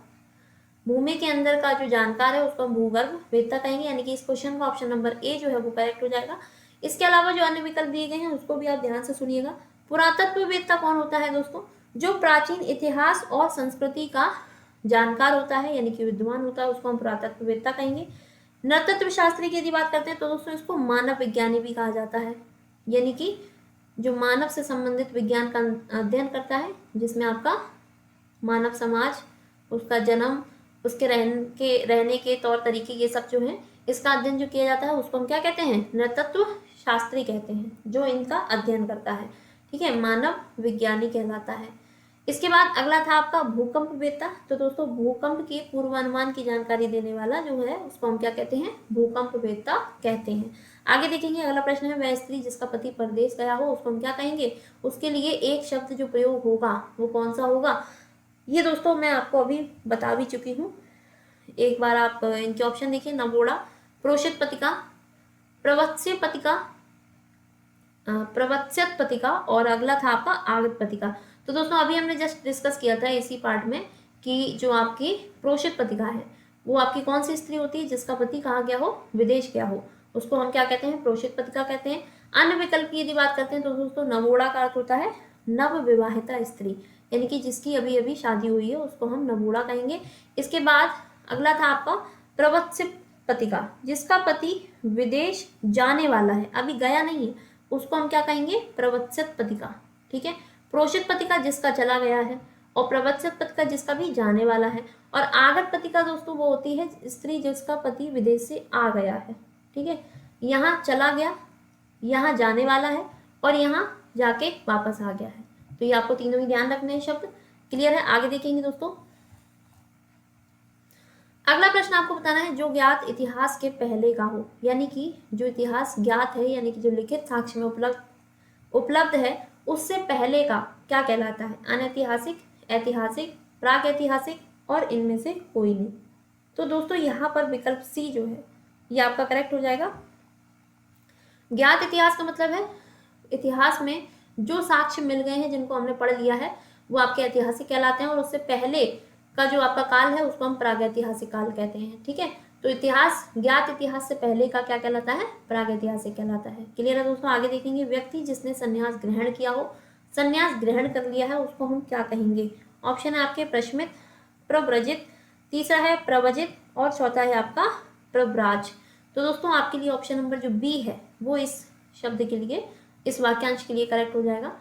भूमि के अंदर का जो जानकार है उसको हम भूगर्भ वेत्ता कहेंगे, यानी कि इस क्वेश्चन का ऑप्शन नंबर ए जो है वो करेक्ट हो जाएगा। इसके अलावा जो अन्य विकल्प दिए गए हैं उसको भी आप ध्यान से सुनिएगा। पुरातत्ववेत्ता कौन होता है दोस्तों? जो प्राचीन इतिहास और संस्कृति का जानकार होता है, यानी कि विद्वान होता है, उसको हम पुरातत्ववेत्ता कहेंगे। नृतत्व शास्त्री की यदि बात करते हैं तो दोस्तों इसको मानव विज्ञानी भी कहा जाता है, यानी कि जो मानव से संबंधित विज्ञान का अध्ययन करता है, जिसमें आपका मानव समाज, उसका जन्म, उसके रहने के तौर तरीके, ये सब जो है इसका अध्ययन जो किया जाता है उसको हम क्या कहते हैं? नृतत्व शास्त्री कहते हैं, जो इनका अध्ययन करता है। ठीक है, मानव विज्ञानी कहलाता है। इसके बाद अगला था आपका भूकंप वेत्ता। तो दोस्तों भूकंप के पूर्वानुमान की जानकारी देने वाला जो है उसको हम क्या कहते हैं? भूकंप वेत्ता कहते हैं। आगे देखेंगे, अगला प्रश्न है, वह स्त्री जिसका पति परदेश गया हो उसको हम क्या कहेंगे? उसके लिए एक शब्द जो प्रयोग होगा वो कौन सा होगा? ये दोस्तों मैं आपको अभी बता भी चुकी हूँ, एक बार आप इनके ऑप्शन देखिए। नवोढ़ा, प्रोषित पतिका, प्रवत्स्य पतिका, प्रवत्स्यत पतिका, और अगला था आपका आगत पतिका। तो दोस्तों अभी हमने जस्ट डिस्कस किया था इसी पार्ट में कि जो आपकी प्रोषित पतिका है वो आपकी कौन सी स्त्री होती है? जिसका पति कहाँ गया हो? विदेश गया हो, उसको हम क्या कहते हैं? प्रोषित पतिका कहते हैं। अन्य विकल्प की यदि बात करते हैं तो दोस्तों नवोढ़ा का अर्थ होता है नव विवाहिता स्त्री, यानी कि जिसकी अभी अभी शादी हुई है उसको हम नवोढ़ा कहेंगे। इसके बाद अगला था आपका प्रवत्स्य पतिका, जिसका पति विदेश जाने वाला है, अभी गया नहीं है, उसको हम क्या कहेंगे? प्रवत्स्यत पतिका। ठीक है, प्रोषित पतिका जिसका चला गया है, और प्रवत्स्यत पतिका जिसका भी जाने वाला है, और आगत पतिका दोस्तों वो होती है स्त्री जिसका पति विदेश से आ गया है। ठीक है, यहाँ चला गया, यहाँ जाने वाला है, और यहाँ जाके वापस आ गया है। तो ये आपको तीनों ही ध्यान रखने हैं शब्द। क्लियर है? आगे देखेंगे दोस्तों, अगला प्रश्न आपको बताना है जो ज्ञात इतिहास के पहले का हो, यानी कि जो इतिहास ज्ञात है, यानी कि जो लिखित साक्ष्य में उपलब्ध है उससे पहले का क्या कहलाता है? अनैतिहासिक, ऐतिहासिक, प्राक ऐतिहासिक, और इनमें से कोई नहीं। तो दोस्तों यहाँ पर विकल्प सी जो है ये आपका करेक्ट हो जाएगा। ज्ञात इतिहास का मतलब है इतिहास में जो साक्ष्य मिल गए हैं, जिनको हमने पढ़ लिया है, वो आपके ऐतिहासिक कहलाते हैं, और उससे पहले का जो आपका काल है उसको हम प्रागैतिहासिक काल कहते हैं। ठीक है, तो इतिहास, ज्ञात इतिहास से पहले का क्या कहलाता है? प्रागैतिहासिक कहलाता है। क्लियर है दोस्तों? आगे देखेंगे, व्यक्ति जिसने संन्यास ग्रहण किया हो, संन्यास ग्रहण कर लिया है, उसको हम क्या कहेंगे? ऑप्शन है आपके प्रश्मित, प्रव्रजित, तीसरा है प्रवजित, और चौथा है आपका प्रव्राज। तो दोस्तों आपके लिए ऑप्शन नंबर जो बी है वो इस शब्द के लिए, इस वाक्यांश के लिए करेक्ट हो जाएगा।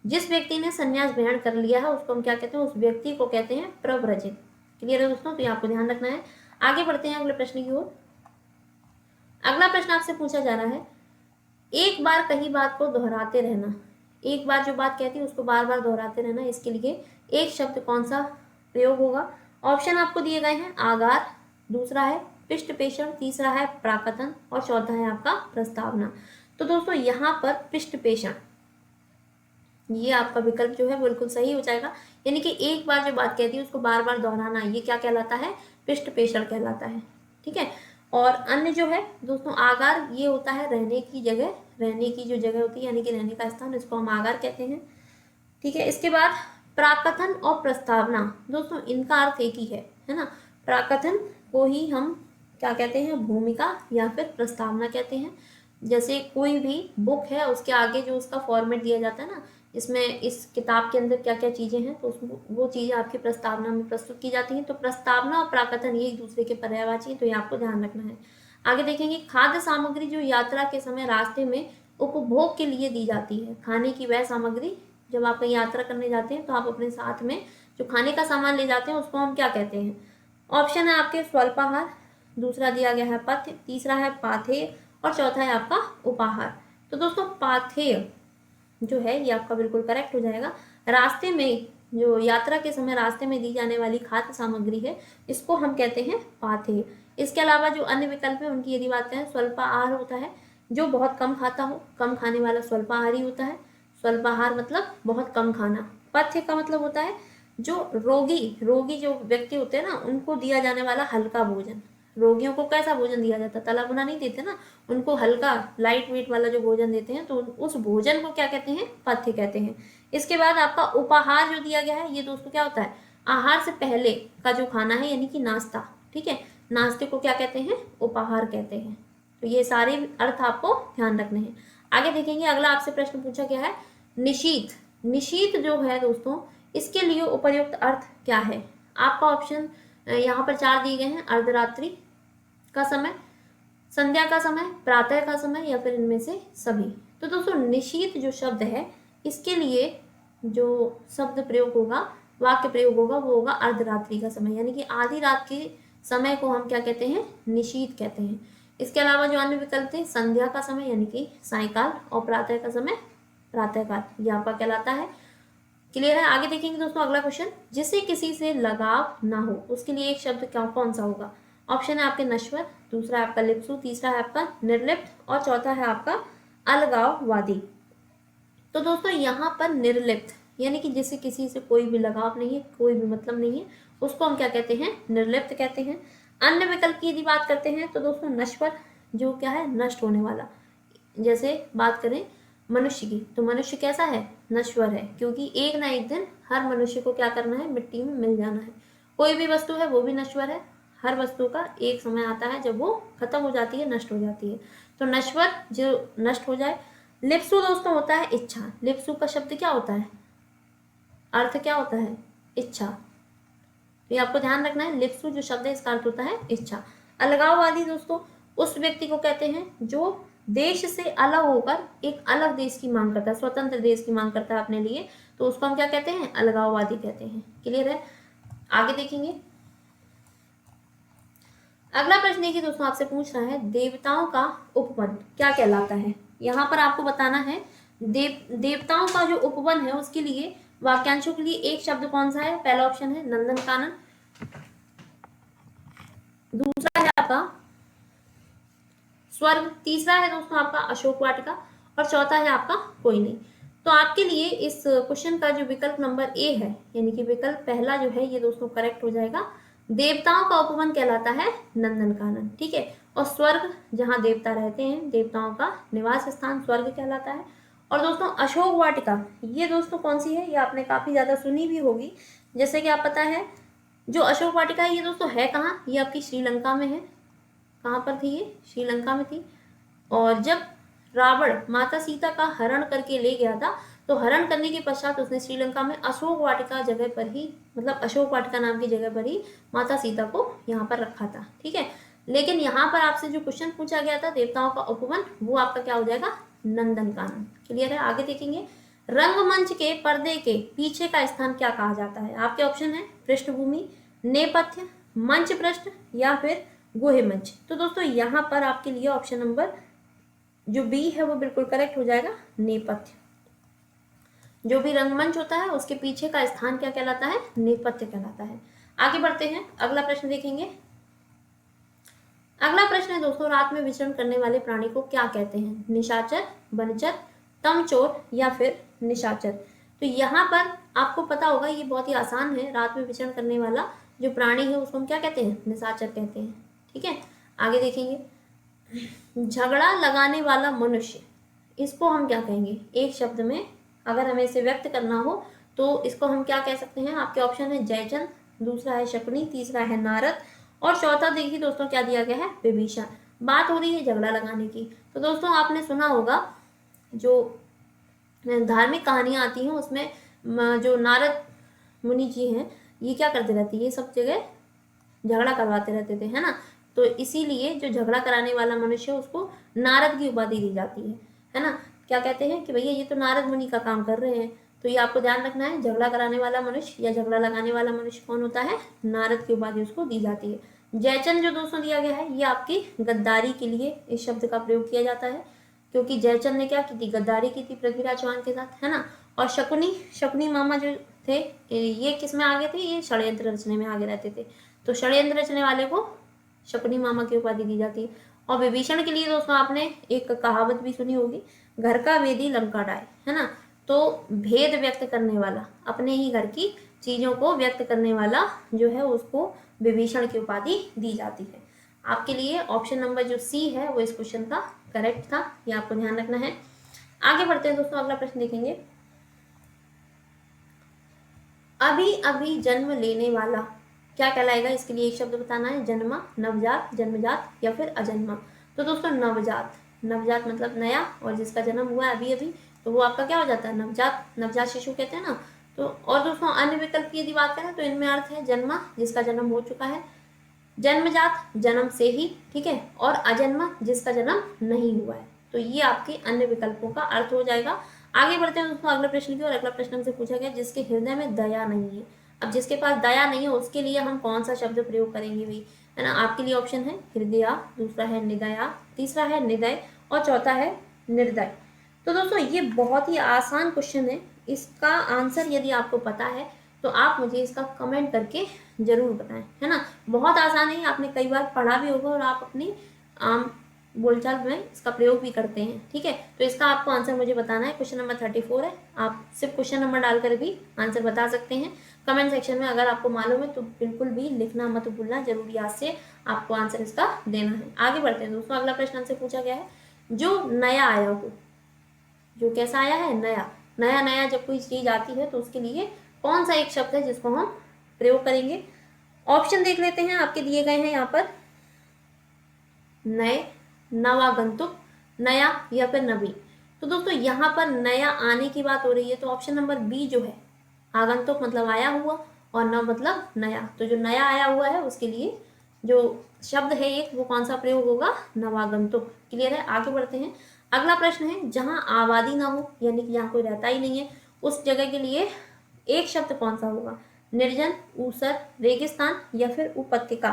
जिस व्यक्ति ने संन्यास ग्रहण कर लिया है उसको हम क्या कहते हैं? उस व्यक्ति को कहते हैं प्रव्रजित। क्लियर है दोस्तों? तो ये आपको ध्यान रखना है। आगे बढ़ते हैं अगले प्रश्न की ओर। अगला प्रश्न आपसे पूछा जा रहा है, एक बार कही बात को दोहराते रहना, एक बार जो बात कहती है उसको बार बार दोहराते रहना, इसके लिए एक शब्द कौन सा प्रयोग होगा? ऑप्शन आपको दिए गए हैं, आगार, दूसरा है पृष्ठपेषण, तीसरा है प्राकथन, और चौथा है आपका प्रस्तावना। तो दोस्तों यहाँ पर पृष्ठपेषण, ये आपका विकल्प जो है बिल्कुल सही हो जाएगा, यानी कि एक बार जो बात कहती है उसको बार बार दोहराना, ये क्या कहलाता है? पृष्ठपेषण कहलाता है। ठीक है, और अन्य जो है दोस्तों आगार, ये होता है रहने की जगह, रहने की जो जगह होती है, यानी कि रहने का स्थान, इसको हम आगार कहते हैं। ठीक है, इसके बाद प्राकथन और प्रस्तावना, दोस्तों इनका अर्थ एक ही है ना? प्राकथन को ही हम क्या कहते हैं? भूमिका या फिर प्रस्तावना कहते हैं। जैसे कोई भी बुक है उसके आगे जो उसका फॉर्मेट दिया जाता है ना, इसमें इस किताब के अंदर क्या क्या चीज़ें हैं, तो वो चीज़ें आपकी प्रस्तावना में प्रस्तुत की जाती हैं। तो प्रस्तावना और प्राकथन ये एक दूसरे के पर्यायवाची हैं, तो ये आपको ध्यान रखना है। आगे देखेंगे, खाद्य सामग्री जो यात्रा के समय रास्ते में उपभोग के लिए दी जाती है, खाने की वह सामग्री, जब आप कहीं यात्रा करने जाते हैं तो आप अपने साथ में जो खाने का सामान ले जाते हैं उसको हम क्या कहते हैं? ऑप्शन है आपके स्वल्पाहार, दूसरा दिया गया है पथ्य, तीसरा है पाथेय, और चौथा है आपका उपाहार। तो दोस्तों पाथेय जो है ये आपका बिल्कुल करेक्ट हो जाएगा। रास्ते में जो यात्रा के समय रास्ते में दी जाने वाली खाद्य सामग्री है इसको हम कहते हैं पाथेय। इसके अलावा जो अन्य विकल्प है उनकी यदि बात करें, स्वल्पाहार होता है जो बहुत कम खाता हो, कम खाने वाला स्वल्पाहारी होता है। स्वल्पाहार मतलब बहुत कम खाना। पथ्य का मतलब होता है जो रोगी जो व्यक्ति होते हैं ना, उनको दिया जाने वाला हल्का भोजन। रोगियों को कैसा भोजन दिया जाता है? तला भुना नहीं देते ना, उनको हल्का लाइट वेट वाला जो भोजन देते हैं, तो उस भोजन को क्या कहते हैं? पथ्य कहते हैं। इसके बाद आपका उपाहार जो दिया गया है ये दोस्तों क्या होता है? आहार से पहले का जो खाना है यानी कि नाश्ता, ठीक है, नाश्ते को क्या कहते हैं, उपाहार कहते हैं। तो ये सारे अर्थ आपको ध्यान रखने हैं। आगे देखेंगे, अगला आपसे प्रश्न पूछा गया है निशीथ। निशीथ जो है दोस्तों, इसके लिए उपयुक्त अर्थ क्या है? आपका ऑप्शन यहाँ पर 4 दिए गए हैं, अर्धरात्रि का समय, संध्या का समय, प्रातः का समय, या फिर इनमें से सभी। तो दोस्तों निशीथ जो शब्द है, इसके लिए जो शब्द प्रयोग होगा, वाक्य प्रयोग होगा, वो होगा अर्धरात्रि का समय, यानी कि आधी रात के समय को हम क्या कहते हैं, निशीथ कहते हैं। इसके अलावा जो अन्य विकल्प थे, संध्या का समय यानी कि सायकाल, और प्रातः का समय प्रातःकाल, ये आपका कहलाता है। क्लियर है? आगे देखेंगे दोस्तों अगला क्वेश्चन, जिसे किसी से लगाव ना हो, उसके लिए एक शब्द क्या कौन सा होगा? ऑप्शन है आपके नश्वर, दूसरा है आपका लिप्सु, तीसरा है आपका निर्लिप्त, और चौथा है आपका अलगाववादी। तो दोस्तों यहाँ पर निर्लिप्त यानी कि जिससे किसी से कोई भी लगाव नहीं है, कोई भी मतलब नहीं है, उसको हम क्या कहते हैं, निर्लिप्त कहते हैं। अन्य विकल्प की यदि बात करते हैं तो दोस्तों नश्वर, जो क्या है, नष्ट होने वाला। जैसे बात करें मनुष्य की, तो मनुष्य कैसा है, नश्वर है, क्योंकि एक ना एक दिन हर मनुष्य को क्या करना है, मिट्टी में मिल जाना है। कोई भी वस्तु है वो भी नश्वर है, हर वस्तु का एक समय आता है जब वो खत्म हो जाती है, नष्ट हो जाती है। तो नश्वर जो नष्ट हो जाए। लिप्सु दोस्तों होता है इच्छा। लिप्सु का शब्द क्या होता है, अर्थ क्या होता है, इच्छा। तो ये आपको ध्यान रखना है, लिप्सु जो शब्द है इसका अर्थ होता है इच्छा। अलगाववादी दोस्तों उस व्यक्ति को कहते हैं जो देश से अलग होकर एक अलग देश की मांग करता है, स्वतंत्र देश की मांग करता है अपने लिए, तो उसको हम क्या कहते हैं, अलगाववादी कहते हैं। क्लियर है? आगे देखेंगे, अगला प्रश्न देखिए दोस्तों, आपसे पूछ रहा है देवताओं का उपवन क्या कहलाता है। यहाँ पर आपको बताना है देवताओं का जो उपवन है उसके लिए वाक्यांशों के लिए एक शब्द कौन सा है। पहला ऑप्शन है नंदन कानन, दूसरा है आपका स्वर्ग, तीसरा है दोस्तों आपका अशोक वाटिका, और चौथा है आपका कोई नहीं। तो आपके लिए इस क्वेश्चन का जो विकल्प नंबर ए है, यानी कि विकल्प पहला जो है, ये दोस्तों करेक्ट हो जाएगा। देवताओं का उपवन कहलाता है नंदनकानन, ठीक है। और स्वर्ग जहाँ देवता रहते हैं, देवताओं का निवास स्थान स्वर्ग कहलाता है। और दोस्तों अशोक वाटिका, ये दोस्तों कौन सी है, ये आपने काफी ज्यादा सुनी भी होगी। जैसे कि आप पता है जो अशोक वाटिका है ये दोस्तों है कहाँ, ये आपकी श्रीलंका में है। कहाँ पर थी ये, श्रीलंका में थी। और जब रावण माता सीता का हरण करके ले गया था, तो हरण करने के पश्चात उसने श्रीलंका में अशोक वाटिका जगह पर ही, मतलब अशोक वाटिका नाम की जगह पर ही माता सीता को यहाँ पर रखा था, ठीक है। लेकिन यहाँ पर आपसे जो क्वेश्चन पूछा गया था देवताओं का उपवन, वो आपका क्या हो जाएगा, नंदनकानन। क्लियर है? आगे देखेंगे, रंगमंच के पर्दे के पीछे का स्थान क्या कहा जाता है। आपके ऑप्शन है पृष्ठभूमि, नेपथ्य, मंच पृष्ठ, या फिर गुहे मंच। तो दोस्तों यहाँ पर आपके लिए ऑप्शन नंबर जो बी है वो बिल्कुल करेक्ट हो जाएगा, नेपथ्य। जो भी रंगमंच होता है उसके पीछे का स्थान क्या कहलाता है, नेपथ्य कहलाता है। आगे बढ़ते हैं, अगला प्रश्न देखेंगे। अगला प्रश्न है दोस्तों, रात में विचरण करने वाले प्राणी को क्या कहते हैं। निशाचर, वनचर, तमचोर, या फिर निशाचर। तो यहाँ पर आपको पता होगा, ये बहुत ही आसान है। रात में विचरण करने वाला जो प्राणी है उसको हम क्या कहते हैं, निशाचर कहते हैं, ठीक है। आगे देखेंगे, झगड़ा लगाने वाला मनुष्य, इसको हम क्या कहेंगे, एक शब्द में अगर हमें इसे व्यक्त करना हो तो इसको हम क्या कह सकते हैं। आपके ऑप्शन है जयचंद, दूसरा है शकुनी, तीसरा है नारद, और चौथा देखिए दोस्तों क्या दिया गया है, विभीषण। बात हो रही है झगड़ा लगाने की। तो दोस्तों आपने सुना होगा जो धार्मिक कहानियां आती हैं उसमें जो नारद मुनि जी हैं, ये क्या करते रहते हैं, ये सब जगह झगड़ा करवाते रहते थे, है ना। तो इसीलिए जो झगड़ा कराने वाला मनुष्य है उसको नारद की उपाधि दी जाती है ना। क्या कहते हैं कि भैया ये तो नारद मुनि का काम कर रहे हैं। तो ये आपको ध्यान रखना है, झगड़ा कराने वाला मनुष्य या झगड़ा लगाने वाला मनुष्य कौन होता है, नारद की उपाधि उसको दी जाती है। जयचंद जो दोस्तों दिया गया है, ये आपकी गद्दारी के लिए इस शब्द का प्रयोग किया जाता है, क्योंकि जयचंद ने क्या की थी, गद्दारी की थी पृथ्वीराज चौहान के साथ, है ना। और शकुनी मामा जो थे, ये किस में आगे थे, ये षड्यंत्र रचने में आगे रहते थे। तो षड्यंत्र रचने वाले को शकुनी मामा की उपाधि दी जाती है। और विभीषण के लिए दोस्तों आपने एक कहावत भी सुनी होगी, घर का वेदी लंका डाय, है ना। तो भेद व्यक्त करने वाला, अपने ही घर की चीजों को व्यक्त करने वाला जो है उसको विभीषण की उपाधि दी जाती है। आपके लिए ऑप्शन नंबर जो सी है वो इस क्वेश्चन का करेक्ट था, ये आपको ध्यान रखना है। आगे बढ़ते हैं दोस्तों, अगला प्रश्न देखेंगे। अभी अभी जन्म लेने वाला क्या कहलाएगा? इसके लिए एक शब्द बताना है, जन्मा, नवजात, जन्मजात या फिर अजन्मा। तो दोस्तों नवजात, नवजात मतलब नया, और जिसका जन्म हुआ है अभी अभी, तो वो आपका क्या हो जाता है? नवजात, नवजात शिशु कहते हैं ना। तो और दोस्तों अन्य विकल्प की यदि बात करें तो इनमें अर्थ है जन्मा, जिसका जन्म हो चुका है, जन्मजात, जन्म से ही, ठीक है, और अजन्मा, जिसका जन्म नहीं हुआ है। तो ये आपके अन्य विकल्पों का अर्थ हो जाएगा। आगे बढ़ते हैं दोस्तों अगले प्रश्न की ओर। अगला प्रश्न हमसे पूछा गया जिसके हृदय में दया नहीं है। अब जिसके पास दया नहीं है उसके लिए हम कौन सा शब्द प्रयोग करेंगे भाई, है ना? आपके लिए ऑप्शन है हृदया, दूसरा है निदया, तीसरा है निदय और चौथा है निर्दय। तो दोस्तों ये बहुत ही आसान क्वेश्चन है। इसका आंसर यदि आपको पता है तो आप मुझे इसका कमेंट करके जरूर बताएं, है ना? बहुत आसान है, आपने कई बार पढ़ा भी होगा और आप अपनी आम बोलचाल में इसका प्रयोग भी करते हैं, ठीक है? तो इसका आपको आंसर मुझे बताना है। क्वेश्चन नंबर 34 है। आप सिर्फ क्वेश्चन नंबर डालकर भी आंसर बता सकते हैं कमेंट सेक्शन में। अगर आपको मालूम है तो बिल्कुल भी लिखना मत भूलना, जरूर याद से आपको आंसर इसका देना है। आगे बढ़ते हैं दोस्तों। अगला प्रश्न हमसे पूछा गया है जो नया आया हो, जो कैसा आया है? नया। नया नया जब कोई चीज आती है तो उसके लिए कौन सा एक शब्द है जिसको हम प्रयोग करेंगे? ऑप्शन देख लेते हैं, आपके दिए गए हैं यहाँ पर। नए, नवागंतुक, नया या फिर नवीन। तो दोस्तों यहाँ पर नया आने की बात हो रही है तो ऑप्शन नंबर बी जो है, आगंतुक मतलब आया हुआ और नव मतलब नया, तो जो नया आया हुआ है उसके लिए जो शब्द है एक, वो कौन सा प्रयोग होगा? नवागंतुक। क्लियर है? आगे बढ़ते हैं। अगला प्रश्न है जहां आबादी ना हो, यानी कि जहां कोई रहता ही नहीं है, उस जगह के लिए एक शब्द कौन सा होगा? निर्जन, ऊसर, रेगिस्तान या फिर उपत्यका।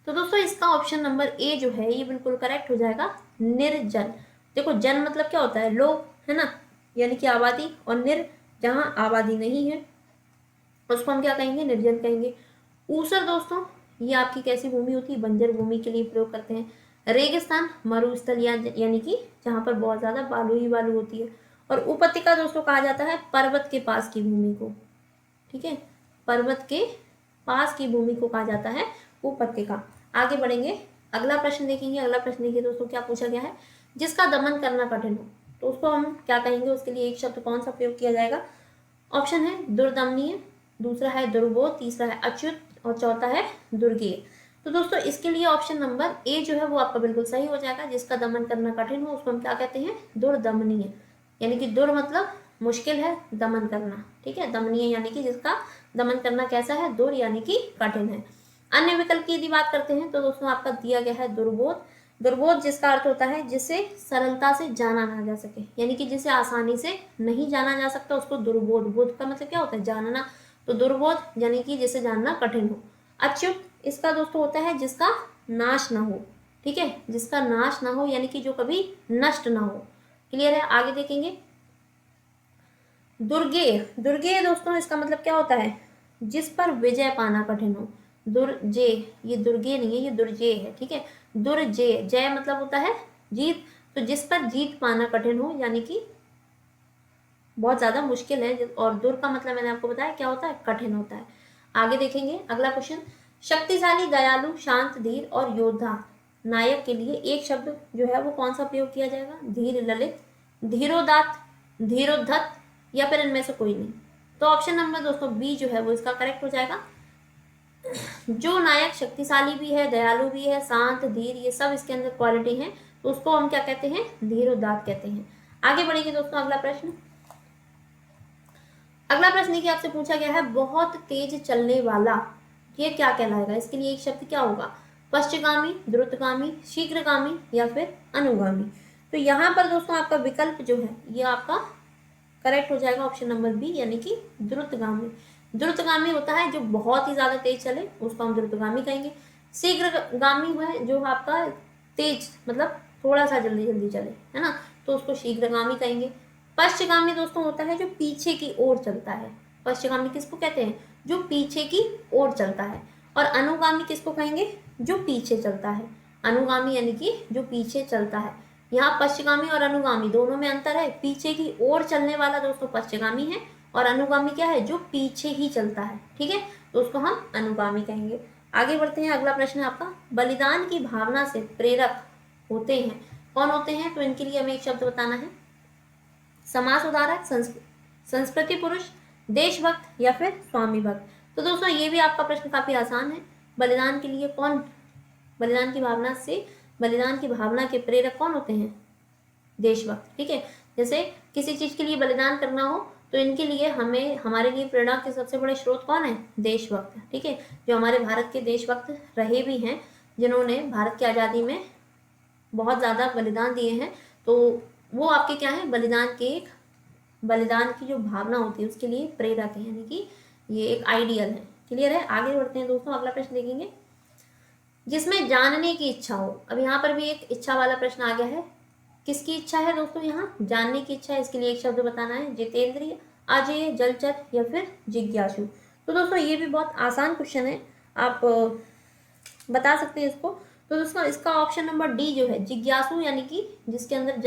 तो दोस्तों इसका ऑप्शन नंबर ए जो है ये बिल्कुल करेक्ट हो जाएगा, निर्जन। देखो जन मतलब क्या होता है? लोग, है ना, यानी कि आबादी, और निर जहां आबादी नहीं है उसको हम क्या कहेंगे? निर्जन कहेंगे। ऊसर दोस्तों ये आपकी कैसी भूमि होती है? बंजर भूमि के लिए प्रयोग करते हैं। रेगिस्तान मरुस्थल यानी कि जहां पर बहुत ज्यादा बालू ही बालू होती है। और उपत्यका दोस्तों कहा जाता है पर्वत के पास की भूमि को, ठीक है, पर्वत के पास की भूमि को कहा जाता है उपत्यका। आगे बढ़ेंगे, अगला प्रश्न देखेंगे। अगला प्रश्न देखिए दोस्तों क्या पूछा गया है, जिसका दमन करना कठिन हो, तो उसको हम क्या कहेंगे? उसके लिए एक शब्द कौन सा प्रयोग किया जाएगा? ऑप्शन है दुर्दमनीय, दूसरा है दुर्बोध, तीसरा है अच्युत और चौथा है दुर्गेय। तो दोस्तों इसके लिए ऑप्शन नंबर ए जो है वो आपका बिल्कुल सही हो जाएगा। जिसका दमन करना कठिन हो उसको हम क्या कहते हैं? दुर्दमनीय। यानी कि दुर मतलब मुश्किल है, दमन करना, ठीक है, दमनीय यानी कि जिसका दमन करना कैसा है? दुर यानी कि कठिन है। अन्य विकल्प की यदि बात करते हैं तो दोस्तों आपका दिया गया है दुर्बोध। दुर्बोध जिसका अर्थ होता है जिसे सरलता से जाना ना जा सके, यानी कि जिसे आसानी से नहीं जाना जा सकता उसको दुर्बोध। बोध का मतलब क्या होता है? जानना। तो दुर्बोध यानी कि जिसे जानना कठिन हो। अच्युत इसका दोस्तों होता है जिसका नाश ना हो, ठीक है, जिसका नाश ना हो यानी कि जो कभी नष्ट ना हो। क्लियर है? आगे देखेंगे। दुर्गेय, दुर्गेय दोस्तों इसका मतलब क्या होता है? जिस पर विजय पाना कठिन हो। दुर्जय, ये दुर्गेय नहीं है, ये दुर्जय है, ठीक है। दुर्जय, जय मतलब होता है जीत, तो जिस पर जीत पाना कठिन हो यानी कि बहुत ज्यादा मुश्किल है। और दुर का मतलब मैंने आपको बताया क्या होता है? कठिन होता है। आगे देखेंगे अगला क्वेश्चन। शक्तिशाली, दयालु, शांत, धीर और योद्धा नायक के लिए एक शब्द जो है वो कौन सा प्रयोग किया जाएगा? धीर ललित, धीरोदात्त, धीरोद्धत या फिर इनमें से कोई नहीं। तो ऑप्शन नंबर दोस्तों बी जो है वो इसका करेक्ट हो जाएगा। जो नायक शक्तिशाली भी है, दयालु भी है, शांत, धीर, ये सब इसके अंदर क्वालिटी है, तो उसको हम क्या कहते हैं? धीरोदात्त कहते हैं। आगे बढ़ेंगे दोस्तों अगला प्रश्न। अगला प्रश्न देखिए आपसे पूछा गया है बहुत तेज चलने वाला ये क्या कहलाएगा? इसके लिए एक शब्द क्या होगा? पश्चगामी, द्रुतगामी, शीघ्रगामी या फिर अनुगामी। तो यहाँ पर दोस्तों आपका विकल्प जो है ये आपका करेक्ट हो जाएगा ऑप्शन नंबर बी, यानी कि द्रुतगामी। द्रुतगामी होता है जो बहुत ही ज्यादा तेज चले, उसको हम द्रुतगामी कहेंगे। शीघ्रगामी है जो आपका तेज मतलब थोड़ा सा जल्दी जल्दी चले, है ना, तो उसको शीघ्रगामी कहेंगे। पश्चगामी दोस्तों होता है जो पीछे की ओर चलता है। पश्चगामी किसको कहते हैं? जो पीछे की ओर चलता है। और अनुगामी किसको कहेंगे? जो पीछे चलता है। अनुगामी यानी कि जो पीछे चलता है। यहाँ पश्चगामी और अनुगामी दोनों में अंतर है। पीछे की ओर चलने वाला दोस्तों पश्चगामी है और अनुगामी क्या है? जो पीछे ही चलता है, ठीक है, तो उसको हम अनुगामी कहेंगे। आगे बढ़ते हैं, अगला प्रश्न है आपका बलिदान की भावना से प्रेरक होते हैं कौन होते हैं? तो इनके लिए हमें एक शब्द बताना है। समाज सुधारक, संस्कृति पुरुष, देशभक्त या फिर स्वामी भक्त। तो दोस्तों ये भी आपका प्रश्न काफी आसान है। बलिदान के लिए कौन, बलिदान की भावना से, बलिदान की भावना के प्रेरक कौन होते हैं? देशभक्त। ठीक है, जैसे किसी चीज के लिए बलिदान करना हो तो इनके लिए हमें, हमारे लिए प्रेरणा के सबसे बड़े स्रोत कौन है? देशभक्त। ठीक है, जो हमारे भारत के देशभक्त रहे भी हैं, जिन्होंने भारत की आज़ादी में बहुत ज़्यादा बलिदान दिए हैं, तो वो आपके क्या है? बलिदान के एक, बलिदान की जो भावना होती है उसके लिए प्रेरक है, यानी कि ये एक आइडियल है। क्लियर है? आगे बढ़ते हैं दोस्तों, अगला प्रश्न देखेंगे। जिसमें जानने की इच्छा हो। अब यहाँ पर भी एक इच्छा वाला प्रश्न आ गया है। किसकी इच्छा है दोस्तों? यहाँ जानने की इच्छा है। इसके लिए एक शब्द बताना है। जितेंद्रिय, अजेय, जलचर या फिर जिज्ञासु। तो दोस्तों ये भी बहुत आसान क्वेश्चन है, आप बता सकते हैं इसको। तो दोस्तों इसका ऑप्शन नंबर डी जो है, जिज्ञासु, यानी कि जिसके अंदर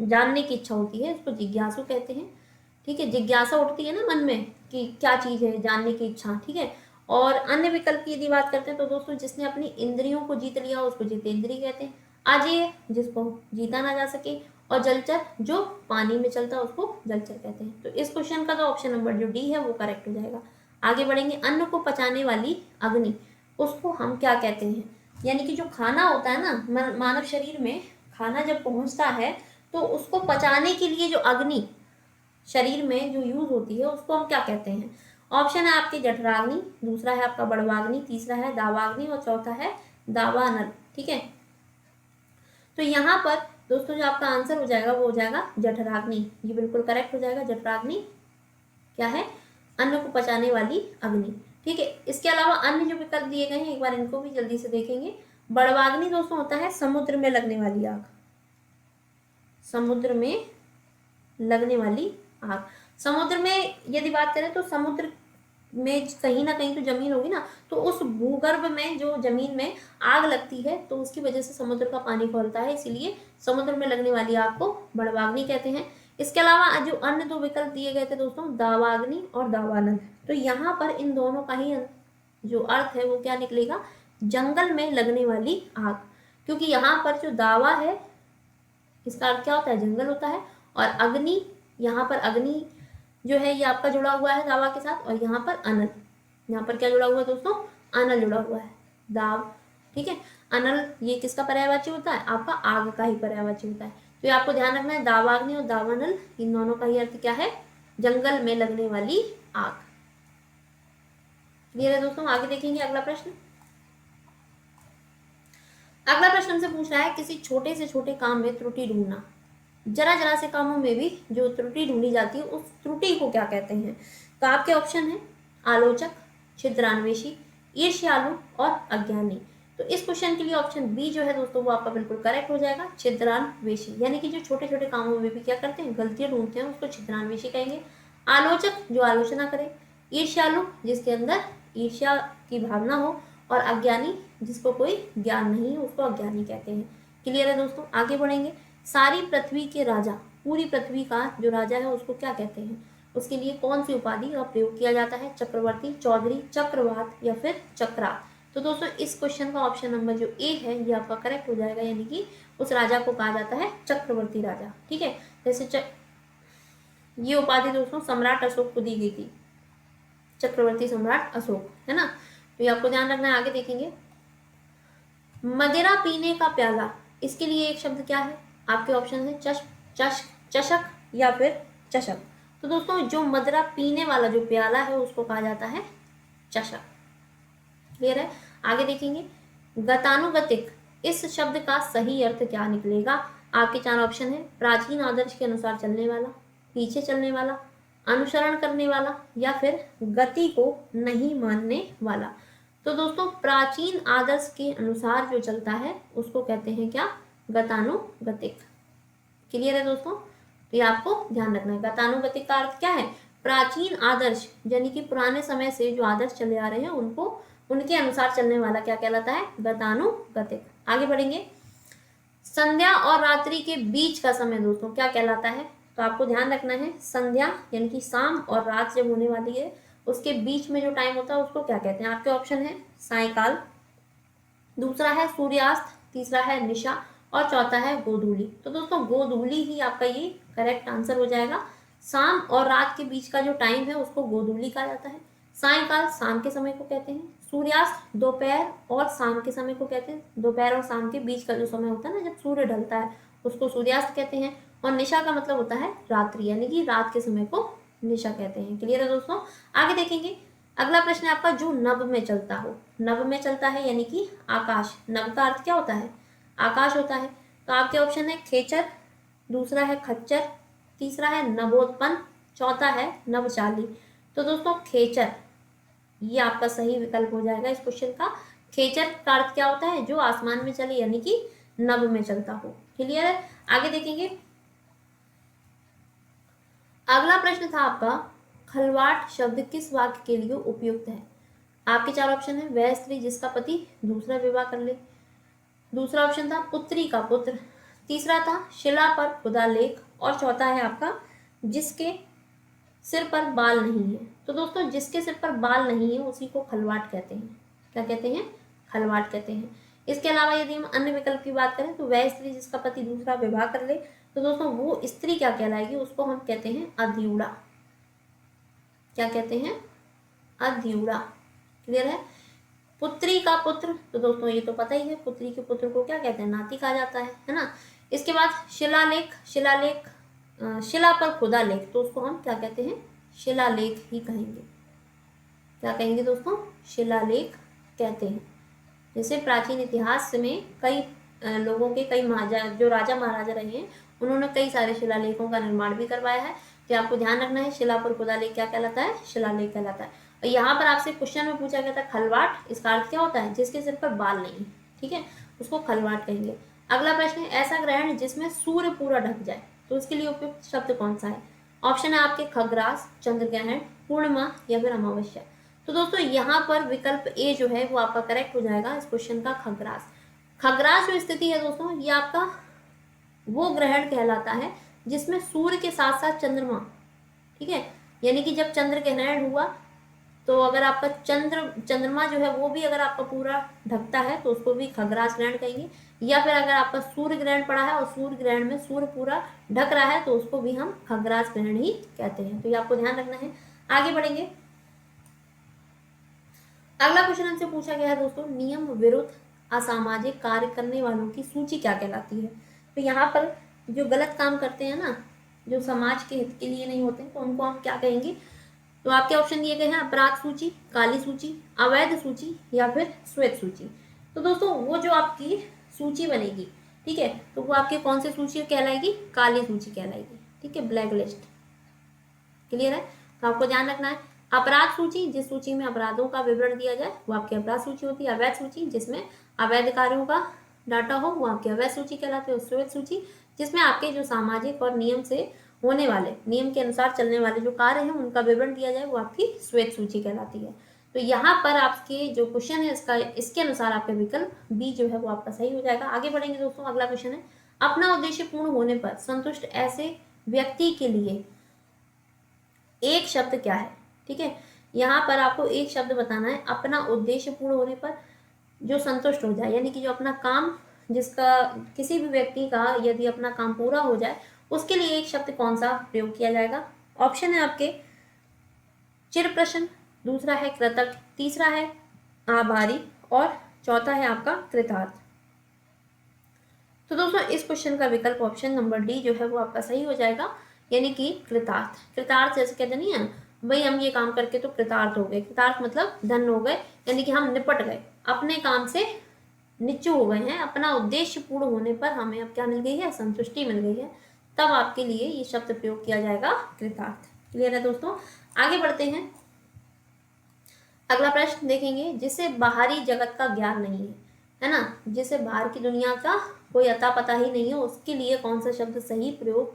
जानने की इच्छा होती है उसको जिज्ञासु कहते हैं। ठीक है, जिज्ञासा उठती है ना मन में कि क्या चीज़ है, जानने की इच्छा। ठीक है, और अन्य विकल्प की यदि बात करते हैं तो दोस्तों जिसने अपनी इंद्रियों को जीत लिया उसको जितेंद्रिय कहते हैं। अजेय, जिसको जीता ना जा सके, और जलचर, जो पानी में चलता है उसको जलचर कहते हैं। तो इस क्वेश्चन का तो ऑप्शन नंबर जो डी है वो करेक्ट हो जाएगा। आगे बढ़ेंगे। अन्न को पचाने वाली अग्नि, उसको हम क्या कहते हैं? यानी कि जो खाना होता है ना, मानव शरीर में खाना जब पहुंचता है तो उसको पचाने के लिए जो अग्नि शरीर में जो यूज होती है उसको हम क्या कहते हैं? ऑप्शन है आपके जठराग्नि, दूसरा है आपका बड़वाग्नि, तीसरा है दावाग्नि और चौथा है दावानल। ठीक है, तो यहाँ पर दोस्तों जो आपका आंसर हो जाएगा वो हो जाएगा जठराग्नि। ये बिल्कुल करेक्ट हो जाएगा। जठराग्नि क्या है? अन्न को पचाने वाली अग्नि। ठीक है, इसके अलावा अन्य जो विकल्प दिए गए हैं एक बार इनको भी जल्दी से देखेंगे। बड़वाग्नि दोस्तों होता है समुद्र में लगने वाली आग, समुद्र में लगने वाली आग। समुद्र में यदि बात करें तो समुद्र में कहीं ना कहीं तो जमीन होगी ना, तो उस भूगर्भ में जो जमीन में आग लगती है तो उसकी वजह से समुद्र का पानी खौलता है, इसीलिए समुद्र में लगने वाली आग को बड़वाग्नि कहते हैं। इसके अलावा जो अन्य दो विकल्प दिए गए थे दोस्तों, दावाग्नि और दावानल, तो यहाँ पर इन दोनों का ही जो अर्थ है वो क्या निकलेगा? जंगल में लगने वाली आग। क्योंकि यहाँ पर जो दावा है इसका अर्थ क्या होता है? जंगल होता है। और अग्नि, यहाँ पर अग्नि जो है ये आपका जुड़ा हुआ है दावा के साथ, और यहाँ पर अनल, यहाँ पर क्या जुड़ा हुआ है दोस्तों? अनल जुड़ा हुआ है, दाव। ठीक है, अनल ये किसका पर्यायवाची होता है? आपका आग का ही पर्यायवाची होता है। तो ये आपको ध्यान रखना है, दावाग्नि और दावानल इन दोनों का ही अर्थ क्या है? जंगल में लगने वाली आग। क्लियर है दोस्तों? आगे देखेंगे अगला प्रश्न। अगला प्रश्न हमसे पूछ रहा है, किसी छोटे से छोटे काम में त्रुटि ढूंढना। जरा जरा से कामों में भी जो त्रुटि ढूंढी जाती है उस त्रुटि को क्या कहते हैं? तो आपके ऑप्शन है आलोचक, छिद्रान्वेषी, ईर्ष्यालु और अज्ञानी। तो इस क्वेश्चन के लिए ऑप्शन बी जो है दोस्तों वो आपका बिल्कुल करेक्ट हो जाएगा, छिद्रान्वेषी। यानी कि जो छोटे छोटे कामों में भी क्या करते हैं? गलतियां ढूंढते हैं, उसको छिद्रान्वेषी कहेंगे। आलोचक जो आलोचना करे, ईर्ष्यालु जिसके अंदर ईर्ष्या की भावना हो, और अज्ञानी जिसको कोई ज्ञान नहीं है उसको अज्ञानी कहते हैं। क्लियर है दोस्तों? आगे बढ़ेंगे। सारी पृथ्वी के राजा, पूरी पृथ्वी का जो राजा है उसको क्या कहते हैं? उसके लिए कौन सी उपाधि का प्रयोग किया जाता है? चक्रवर्ती, चौधरी, चक्रवात या फिर चक्रा। तो दोस्तों इस क्वेश्चन का ऑप्शन नंबर जो ए है ये आपका करेक्ट हो जाएगा, यानी कि उस राजा को कहा जाता है चक्रवर्ती राजा। ठीक है, जैसे ये उपाधि दोस्तों सम्राट अशोक को दी गई थी, चक्रवर्ती सम्राट अशोक, है ना। तो ये आपको ध्यान रखना है। आगे देखेंगे। मदिरा पीने का प्याला, इसके लिए एक शब्द क्या है? आपके ऑप्शन है चषक या फिर चषक। तो दोस्तों जो मदिरा पीने वाला जो प्याला है उसको कहा जाता है चषक। क्लियर है? आगे देखेंगे। गतानुगतिक, इस शब्द का सही अर्थ क्या निकलेगा? आपके चार ऑप्शन है। प्राचीन आदर्श के अनुसार चलने वाला, पीछे चलने वाला, अनुसरण करने वाला या फिर गति को नहीं मानने वाला। तो दोस्तों प्राचीन आदर्श के अनुसार जो चलता है उसको कहते हैं क्या? गतानुगतिक। क्लियर है दोस्तों? तो ये आपको ध्यान रखना है। गतानुगतिक का अर्थ क्या है? प्राचीन आदर्श, यानी कि पुराने समय से जो आदर्श चले आ रहे हैं उनको, उनके अनुसार चलने वाला क्या कहलाता है? गतानुगतिक। आगे बढ़ेंगे। संध्या और रात्रि के बीच का समय दोस्तों क्या कहलाता है? तो आपको ध्यान रखना है, संध्या यानी कि शाम और रात जब होने वाली है उसके बीच में जो टाइम होता है उसको क्या कहते हैं? आपके ऑप्शन है सायकाल, दूसरा है सूर्यास्त, तीसरा है निशा और चौथा है गोधूली। तो दोस्तों गोधूली ही आपका ये करेक्ट आंसर हो जाएगा। शाम और रात के बीच का जो टाइम है उसको गोधूली कहा जाता है। सायंकाल शाम के समय को कहते हैं। सूर्यास्त दोपहर और शाम के समय को कहते हैं। दोपहर और शाम के बीच का जो समय होता है ना, जब सूर्य ढलता है, उसको सूर्यास्त कहते हैं। और निशा का मतलब होता है रात्रि, यानी कि रात के समय को निशा कहते हैं। क्लियर है दोस्तों? आगे देखेंगे। अगला प्रश्न है आपका, जो नभ में चलता हो। नभ में चलता है यानी कि आकाश। नभ का अर्थ क्या होता है? आकाश होता है। तो आपके ऑप्शन है खेचर, दूसरा है खच्चर, तीसरा है नभोत्पन्न, चौथा है नभचाली। तो दोस्तों खेचर ये आपका सही विकल्प हो जाएगा इस क्वेश्चन का। खेचर का अर्थ क्या होता है? जो आसमान में चले, यानी कि नभ में चलता हो। क्लियर है? आगे देखेंगे। अगला प्रश्न था आपका, खलवाट शब्द किस वाक्य के लिए उपयुक्त है? आपके चार ऑप्शन है, वह स्त्री जिसका पति दूसरा विवाह कर ले, दूसरा ऑप्शन था पुत्री का पुत्र, तीसरा था शिला पर खुदा लेख, और चौथा है आपका जिसके सिर पर बाल नहीं है। तो दोस्तों जिसके सिर पर बाल नहीं है उसी को खलवाट कहते हैं। क्या कहते हैं? खलवाट कहते हैं। इसके अलावा यदि हम अन्य विकल्प की बात करें तो वह स्त्री जिसका पति दूसरा विवाह कर ले, तो दोस्तों वो स्त्री क्या कहलाएगी? उसको हम कहते हैं अध्यूड़ा। क्या कहते हैं? अध्यूड़ा। क्लियर है? पुत्री का पुत्र, तो दोस्तों ये तो पता ही है, पुत्री के पुत्र को क्या कहते हैं? नाती कहा जाता है ना। इसके बाद शिलालेख, शिलालेख शिला पर खुदा लेख, तो उसको हम क्या कहते हैं? शिलालेख ही कहेंगे। क्या कहेंगे दोस्तों? शिलालेख कहते हैं। जैसे प्राचीन इतिहास में कई लोगों के कई जो राजा महाराजा रहे हैं, उन्होंने कई सारे शिलालेखों का निर्माण भी करवाया है। तो आपको ध्यान रखना है, शिला पर खुदा लेख क्या कहलाता है? शिलालेख कहलाता है। और यहाँ पर आपसे क्वेश्चन में पूछा गया था खलवाट, इसका अर्थ क्या होता है? जिसके सिर पर बाल नहीं। ठीक है, उसको खलवाट कहेंगे। अगला प्रश्न है, ऐसा ग्रहण जिसमें सूर्य पूरा ढक जाए, तो उसके लिए उपयुक्त शब्द कौन सा है? ऑप्शन है आपके खग्रास, चंद्र ग्रहण, पूर्णिमा या फिर अमावस्या। तो दोस्तों यहाँ पर विकल्प ए जो है वो आपका करेक्ट हो जाएगा इस क्वेश्चन का, खग्रास। खग्रास जो स्थिति है दोस्तों, ये आपका वो ग्रहण कहलाता है जिसमें सूर्य के साथ साथ चंद्रमा, ठीक है, यानी कि जब चंद्र ग्रहण हुआ तो अगर आपका चंद्रमा जो है वो भी अगर आपका पूरा ढकता है तो उसको भी खग्रास ग्रहण कहेंगे। या फिर अगर आपका सूर्य ग्रहण पड़ा है और सूर्य ग्रहण में सूर्य पूरा ढक रहा है तो उसको भी हम खग्रास ग्रहण ही कहते हैं। तो ये आपको ध्यान रखना है। आगे बढ़ेंगे। अगला क्वेश्चन हमसे पूछा गया है दोस्तों, नियम विरुद्ध असामाजिक कार्य करने वालों की सूची क्या कहलाती है? तो यहाँ पर जो गलत काम करते हैं ना, जो समाज के हित के लिए नहीं होते, तो उनको हम क्या कहेंगे? तो आपके ऑप्शन दिए गए हैं, अपराध सूची, काली सूची, अवैध सूची या फिर श्वेत सूची। तो दोस्तों वो जो आपकी सूची बनेगी, ठीक है, तो वो आपके कौन सी सूची कहलाएगी? काली सूची कहलाएगी। ठीक है, ब्लैक लिस्ट। क्लियर है? तो आपको ध्यान रखना है। अपराध सूची, जिस सूची में अपराधों का विवरण दिया जाए वो आपकी अपराध सूची होती है। अवैध सूची, जिसमें अवैध कार्यों का डाटा हो वो आपकी अवैध सूची कहलाती है। श्वेत सूची, जिसमें आपके जो सामाजिक और नियम से होने वाले, नियम के अनुसार चलने वाले जो कार्य हैं उनका विवरण दिया जाए वो आपकी श्वेत सूची कहलाती है। तो यहाँ पर आपके जो क्वेश्चन है इसका, इसके अनुसार आपका विकल्प बी जो है वो आपका सही हो जाएगा। आगे बढ़ेंगे दोस्तों। अगला क्वेश्चन है, अपना उद्देश्य पूर्ण होने पर संतुष्ट ऐसे व्यक्ति के लिए एक शब्द क्या है? ठीक है, यहाँ पर आपको एक शब्द बताना है, अपना उद्देश्य पूर्ण होने पर जो संतुष्ट हो जाए, यानी कि जो अपना काम, जिसका किसी भी व्यक्ति का यदि अपना काम पूरा हो जाए उसके लिए एक शब्द कौन सा प्रयोग किया जाएगा? ऑप्शन है आपके चिर प्रश्न, दूसरा है कृतज्ञ, तीसरा है आभारी और चौथा है आपका कृतार्थ। तो दोस्तों इस क्वेश्चन का विकल्प ऑप्शन नंबर डी जो है वो आपका सही हो जाएगा, यानी कि कृतार्थ। कृतार्थ जैसे कहते नहीं है भाई, हम ये काम करके तो कृतार्थ हो गए। कृतार्थ मतलब धन्य हो गए, यानी कि हम निपट गए, अपने काम से निश्चय हो गए हैं, अपना उद्देश्य पूर्ण होने पर हमें अब क्या मिल गई है? संतुष्टि मिल गई है। तब आपके लिए ये शब्द प्रयोग किया जाएगा, कृतार्थ। क्लियर है दोस्तों? आगे बढ़ते हैं। अगला प्रश्न देखेंगे, जिसे बाहरी जगत का ज्ञान नहीं है ना, जिसे बाहर की दुनिया का कोई अता पता ही नहीं है, उसके लिए कौन सा शब्द सही प्रयोग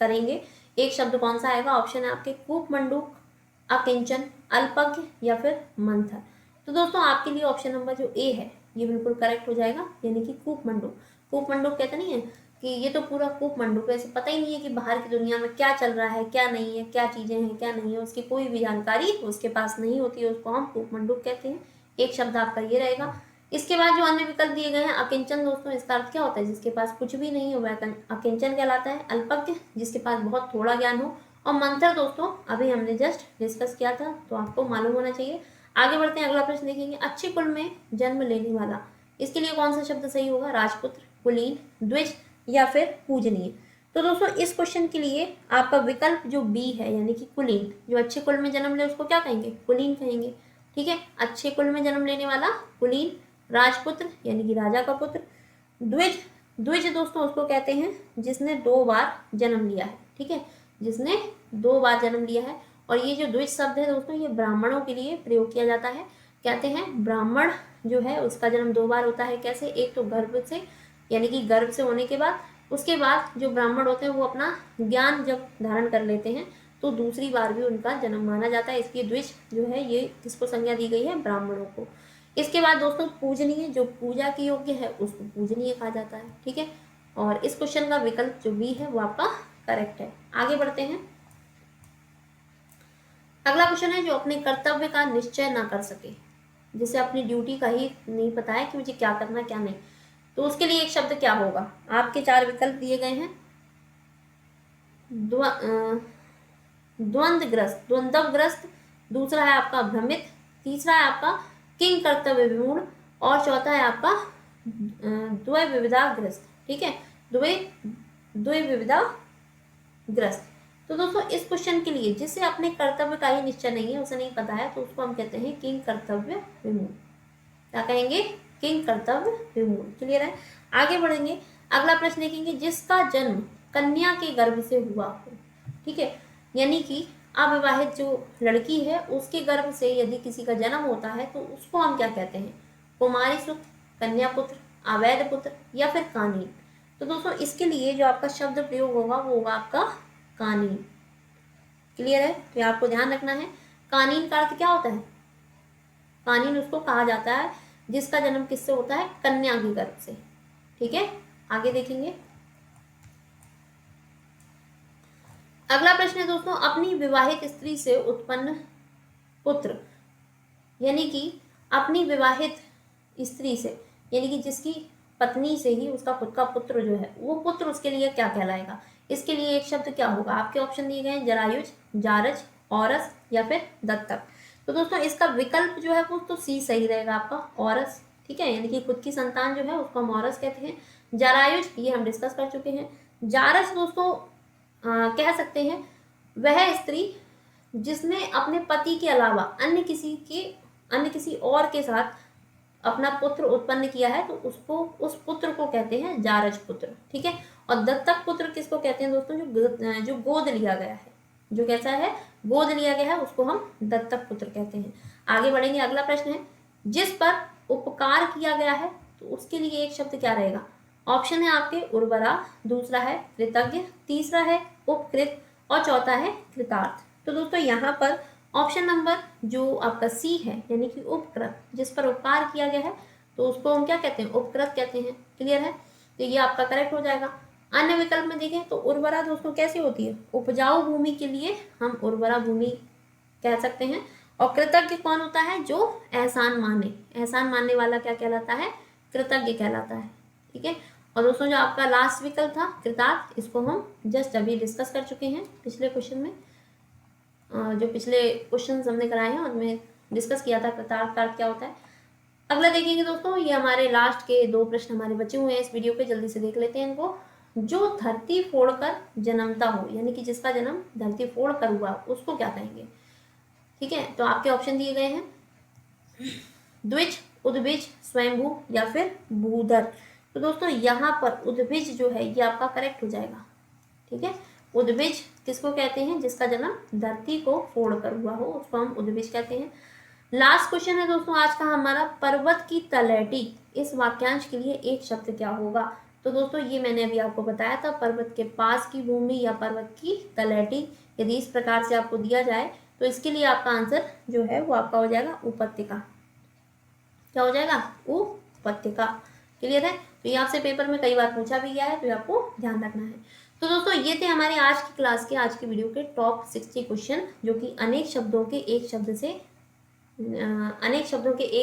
करेंगे? एक शब्द कौन सा आएगा? ऑप्शन है आपके कूपमंडूक, अकिंचन, अल्पज्ञ या फिर मंथर। तो दोस्तों आपके लिए ऑप्शन नंबर जो ए है ये बिल्कुल करेक्ट हो जाएगा, यानी कि कूपमंडूक। कूपमंडूक कहते नहीं है कि ये तो पूरा कूपमंडूक है, ऐसे पता ही नहीं है कि बाहर की दुनिया में क्या चल रहा है, क्या नहीं है, क्या चीजें हैं, क्या नहीं है, उसकी कोई भी जानकारी उसके पास नहीं होती है, उसको हम कूपमंडूक कहते हैं। एक शब्द आपका ये रहेगा। इसके बाद जो अन्य विकल्प दिए गए हैं, अकिंचन दोस्तों इसका अर्थ क्या होता है? जिसके पास कुछ भी नहीं हो वह अकिंचन कहलाता है। अल्पज्ञ, जिसके पास बहुत थोड़ा ज्ञान हो, और मंथर दोस्तों अभी हमने जस्ट डिस्कस किया था, तो आपको मालूम होना चाहिए। आगे बढ़ते हैं, अगला प्रश्न देखेंगे। अच्छे कुल में जन्म लेने वाला, इसके लिए कौन सा शब्द सही होगा? राजपुत्र, कुलीन, द्विज या फिर पूजनीय। तो दोस्तों इस क्वेश्चन के लिए आपका विकल्प जो बी है, यानी कि कुलीन, जो अच्छे कुल में जन्म ले उसको क्या कहेंगे? कुलीन कहेंगे। ठीक है, अच्छे कुल में जन्म लेने वाला कुलीन, राजपुत्र यानी कि राजा का पुत्र, द्विज, द्विज दोस्तों उसको कहते हैं जिसने 2 बार जन्म लिया है। ठीक है, जिसने 2 बार जन्म लिया है। और ये जो द्विज शब्द है दोस्तों, ये ब्राह्मणों के लिए प्रयोग किया जाता है। कहते हैं ब्राह्मण जो है उसका जन्म 2 बार होता है। कैसे? एक तो गर्भ से, यानी कि गर्भ से होने के बाद, उसके बाद जो ब्राह्मण होते हैं वो अपना ज्ञान जब धारण कर लेते हैं तो दूसरी बार भी उनका जन्म माना जाता है। इसलिए द्विज जो है ये किसको संज्ञा दी गई है? ब्राह्मणों को। इसके बाद दोस्तों पूजनीय, जो पूजा के योग्य है उसको पूजनीय कहा जाता है। ठीक है, और इस क्वेश्चन का विकल्प जो बी है वो आपका करेक्ट है। आगे बढ़ते हैं, अगला क्वेश्चन है। जो अपने कर्तव्य का निश्चय ना कर सके, जिसे अपनी ड्यूटी का ही नहीं पता है कि मुझे क्या करना क्या नहीं, तो उसके लिए एक शब्द क्या होगा? आपके 4 विकल्प दिए गए हैं। द्वंद्वग्रस्त, द्वंद्वग्रस्त, दूसरा है आपका भ्रमित, तीसरा है आपका किंग कर्तव्य विमूढ़, और चौथा है आपका द्वैविविधाग्रस्त। ठीक है, द्वैविविधाग्रस्त। तो दोस्तों इस क्वेश्चन के लिए जिसे अपने कर्तव्य का ही निश्चय नहीं है, उसे नहीं पता है, तो उसको हम कहते हैं किंग कर्तव्य विमूढ़। क्या कहेंगे? किंग कर्तव्य विमूढ़। क्लियर है? आगे बढ़ेंगे, अगला प्रश्न देखेंगे। जिसका जन्म कन्या के गर्भ से हुआ हो। ठीक है, यानी कि अविवाहित जो लड़की है उसके गर्भ से यदि किसी का जन्म होता है तो उसको हम क्या कहते हैं? कुमारी सुत, कन्या पुत्र, अवैध पुत्र या फिर कानीन। तो दोस्तों इसके लिए जो आपका शब्द प्रयोग होगा वो होगा आपका कानीन। क्लियर है? तो आपको ध्यान रखना है, कानीन का अर्थ क्या होता है? कानीन उसको कहा जाता है जिसका जन्म किससे होता है? कन्या के गर्भ से। ठीक है, आगे देखेंगे, अगला प्रश्न है दोस्तों। अपनी विवाहित स्त्री से उत्पन्न पुत्र, यानी कि अपनी विवाहित स्त्री से, यानी कि जिसकी पत्नी से ही उसका खुद का पुत्र जो है, वो पुत्र उसके लिए क्या कहलाएगा? इसके लिए एक शब्द क्या होगा? आपके ऑप्शन दिए गए हैं, जरायुज, जारज, औरस या फिर दत्तक। तो दोस्तों इसका विकल्प जो है वो तो सी सही रहेगा आपका, औरस। ठीक है, यानी कि खुद की संतान जो है उसको हम औरस कहते हैं। जरायुज ये हम डिस्कस कर चुके हैं। जारज दोस्तों कह सकते हैं वह स्त्री जिसने अपने पति के अलावा अन्य किसी और के साथ अपना पुत्र उत्पन्न किया है, तो उसको, उस पुत्र को कहते हैं जारज पुत्र। ठीक है, और दत्तक पुत्र किसको कहते हैं दोस्तों? जो गोद लिया गया है, जो कैसा है? गोद लिया गया है, उसको हम दत्तक पुत्र कहते हैं। आगे बढ़ेंगे, अगला प्रश्न है। जिस पर उपकार किया गया है, तो उसके लिए एक शब्द क्या रहेगा? ऑप्शन है आपके उर्वरा, दूसरा है कृतज्ञ, तीसरा है उपकृत और चौथा है कृतार्थ। तो दोस्तों यहाँ पर ऑप्शन नंबर जो आपका सी है, यानी कि उपकृत, जिस पर उपकार किया गया है, तो उसको हम क्या कहते हैं? उपकृत कहते हैं। क्लियर है? तो ये आपका करेक्ट हो जाएगा। अन्य विकल्प में देखें तो उर्वरा दोस्तों कैसी होती है? उपजाऊ भूमि के लिए हम उर्वरा भूमि कह सकते हैं। और कृतज्ञ कौन होता है? जो एहसान माने, एहसान मानने वाला क्या कहलाता है? कृतज्ञ कहलाता है। ठीक है, और दोस्तों जो आपका लास्ट विकल्प था कृतार्थ, इसको हम जस्ट अभी डिस्कस कर चुके हैं पिछले क्वेश्चन में। जो पिछले क्वेश्चन हमने कराए हैं उनमें डिस्कस किया था कृतार्थ का अर्थ क्या होता है। अगला देखेंगे दोस्तों, ये हमारे लास्ट के 2 प्रश्न हमारे बचे हुए हैं इस वीडियो पे, जल्दी से देख लेते हैं इनको। जो धरती फोड़कर जन्मता हो, यानी कि जिसका जन्म धरती फोड़ कर हुआ, उसको क्या कहेंगे? ठीक है, तो आपके ऑप्शन दिए गए हैं, द्विज, उद्भिज, स्वयंभू या फिर भूधर। तो दोस्तों यहाँ पर उद्भिज जो है ये आपका करेक्ट हो जाएगा। ठीक है, उद्भिज किसको कहते हैं? जिसका जन्म धरती को फोड़ कर हुआ हो, उसको हम उद्भिज कहते हैं। लास्ट क्वेश्चन है दोस्तों आज का हमारा, पर्वत की तलहटी, इस वाक्यांश के लिए एक शब्द क्या होगा? तो दोस्तों ये मैंने अभी आपको बताया था, पर्वत के पास की भूमि या पर्वत की तलहटी, यदि इस प्रकार से आपको दिया जाए तो इसके लिए आपका आंसर जो है वो आपका हो जाएगा उपत्यका। क्या हो जाएगा? उपत्यका। क्लियर है? तो ये आपसे पेपर में कई बार पूछा भी गया है, तो आपको ध्यान रखना है। तो दोस्तों ये थे हमारे आज की क्लास के, आज की वीडियो के टॉप 60 क्वेश्चन, जो कि अनेक शब्दों के एक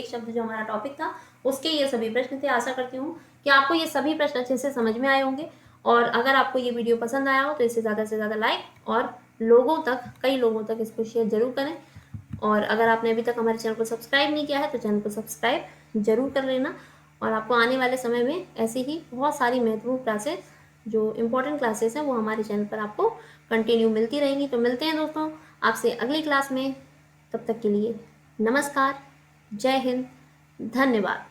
शब्द जो हमारा टॉपिक था उसके ये सभी प्रश्न थे। आशा करती हूँ कि आपको ये सभी प्रश्न अच्छे से समझ में आए होंगे, और अगर आपको ये वीडियो पसंद आया हो तो इसे ज़्यादा से ज़्यादा लाइक और लोगों तक, कई लोगों तक इसको शेयर जरूर करें। और अगर आपने अभी तक हमारे चैनल को सब्सक्राइब नहीं किया है तो चैनल को सब्सक्राइब जरूर कर लेना। और आपको आने वाले समय में ऐसी ही बहुत सारी महत्वपूर्ण क्लासेस, जो इम्पोर्टेंट क्लासेस हैं, वो हमारे चैनल पर आपको कंटिन्यू मिलती रहेंगी। तो मिलते हैं दोस्तों आपसे अगली क्लास में। तब तक के लिए नमस्कार, जय हिंद, धन्यवाद।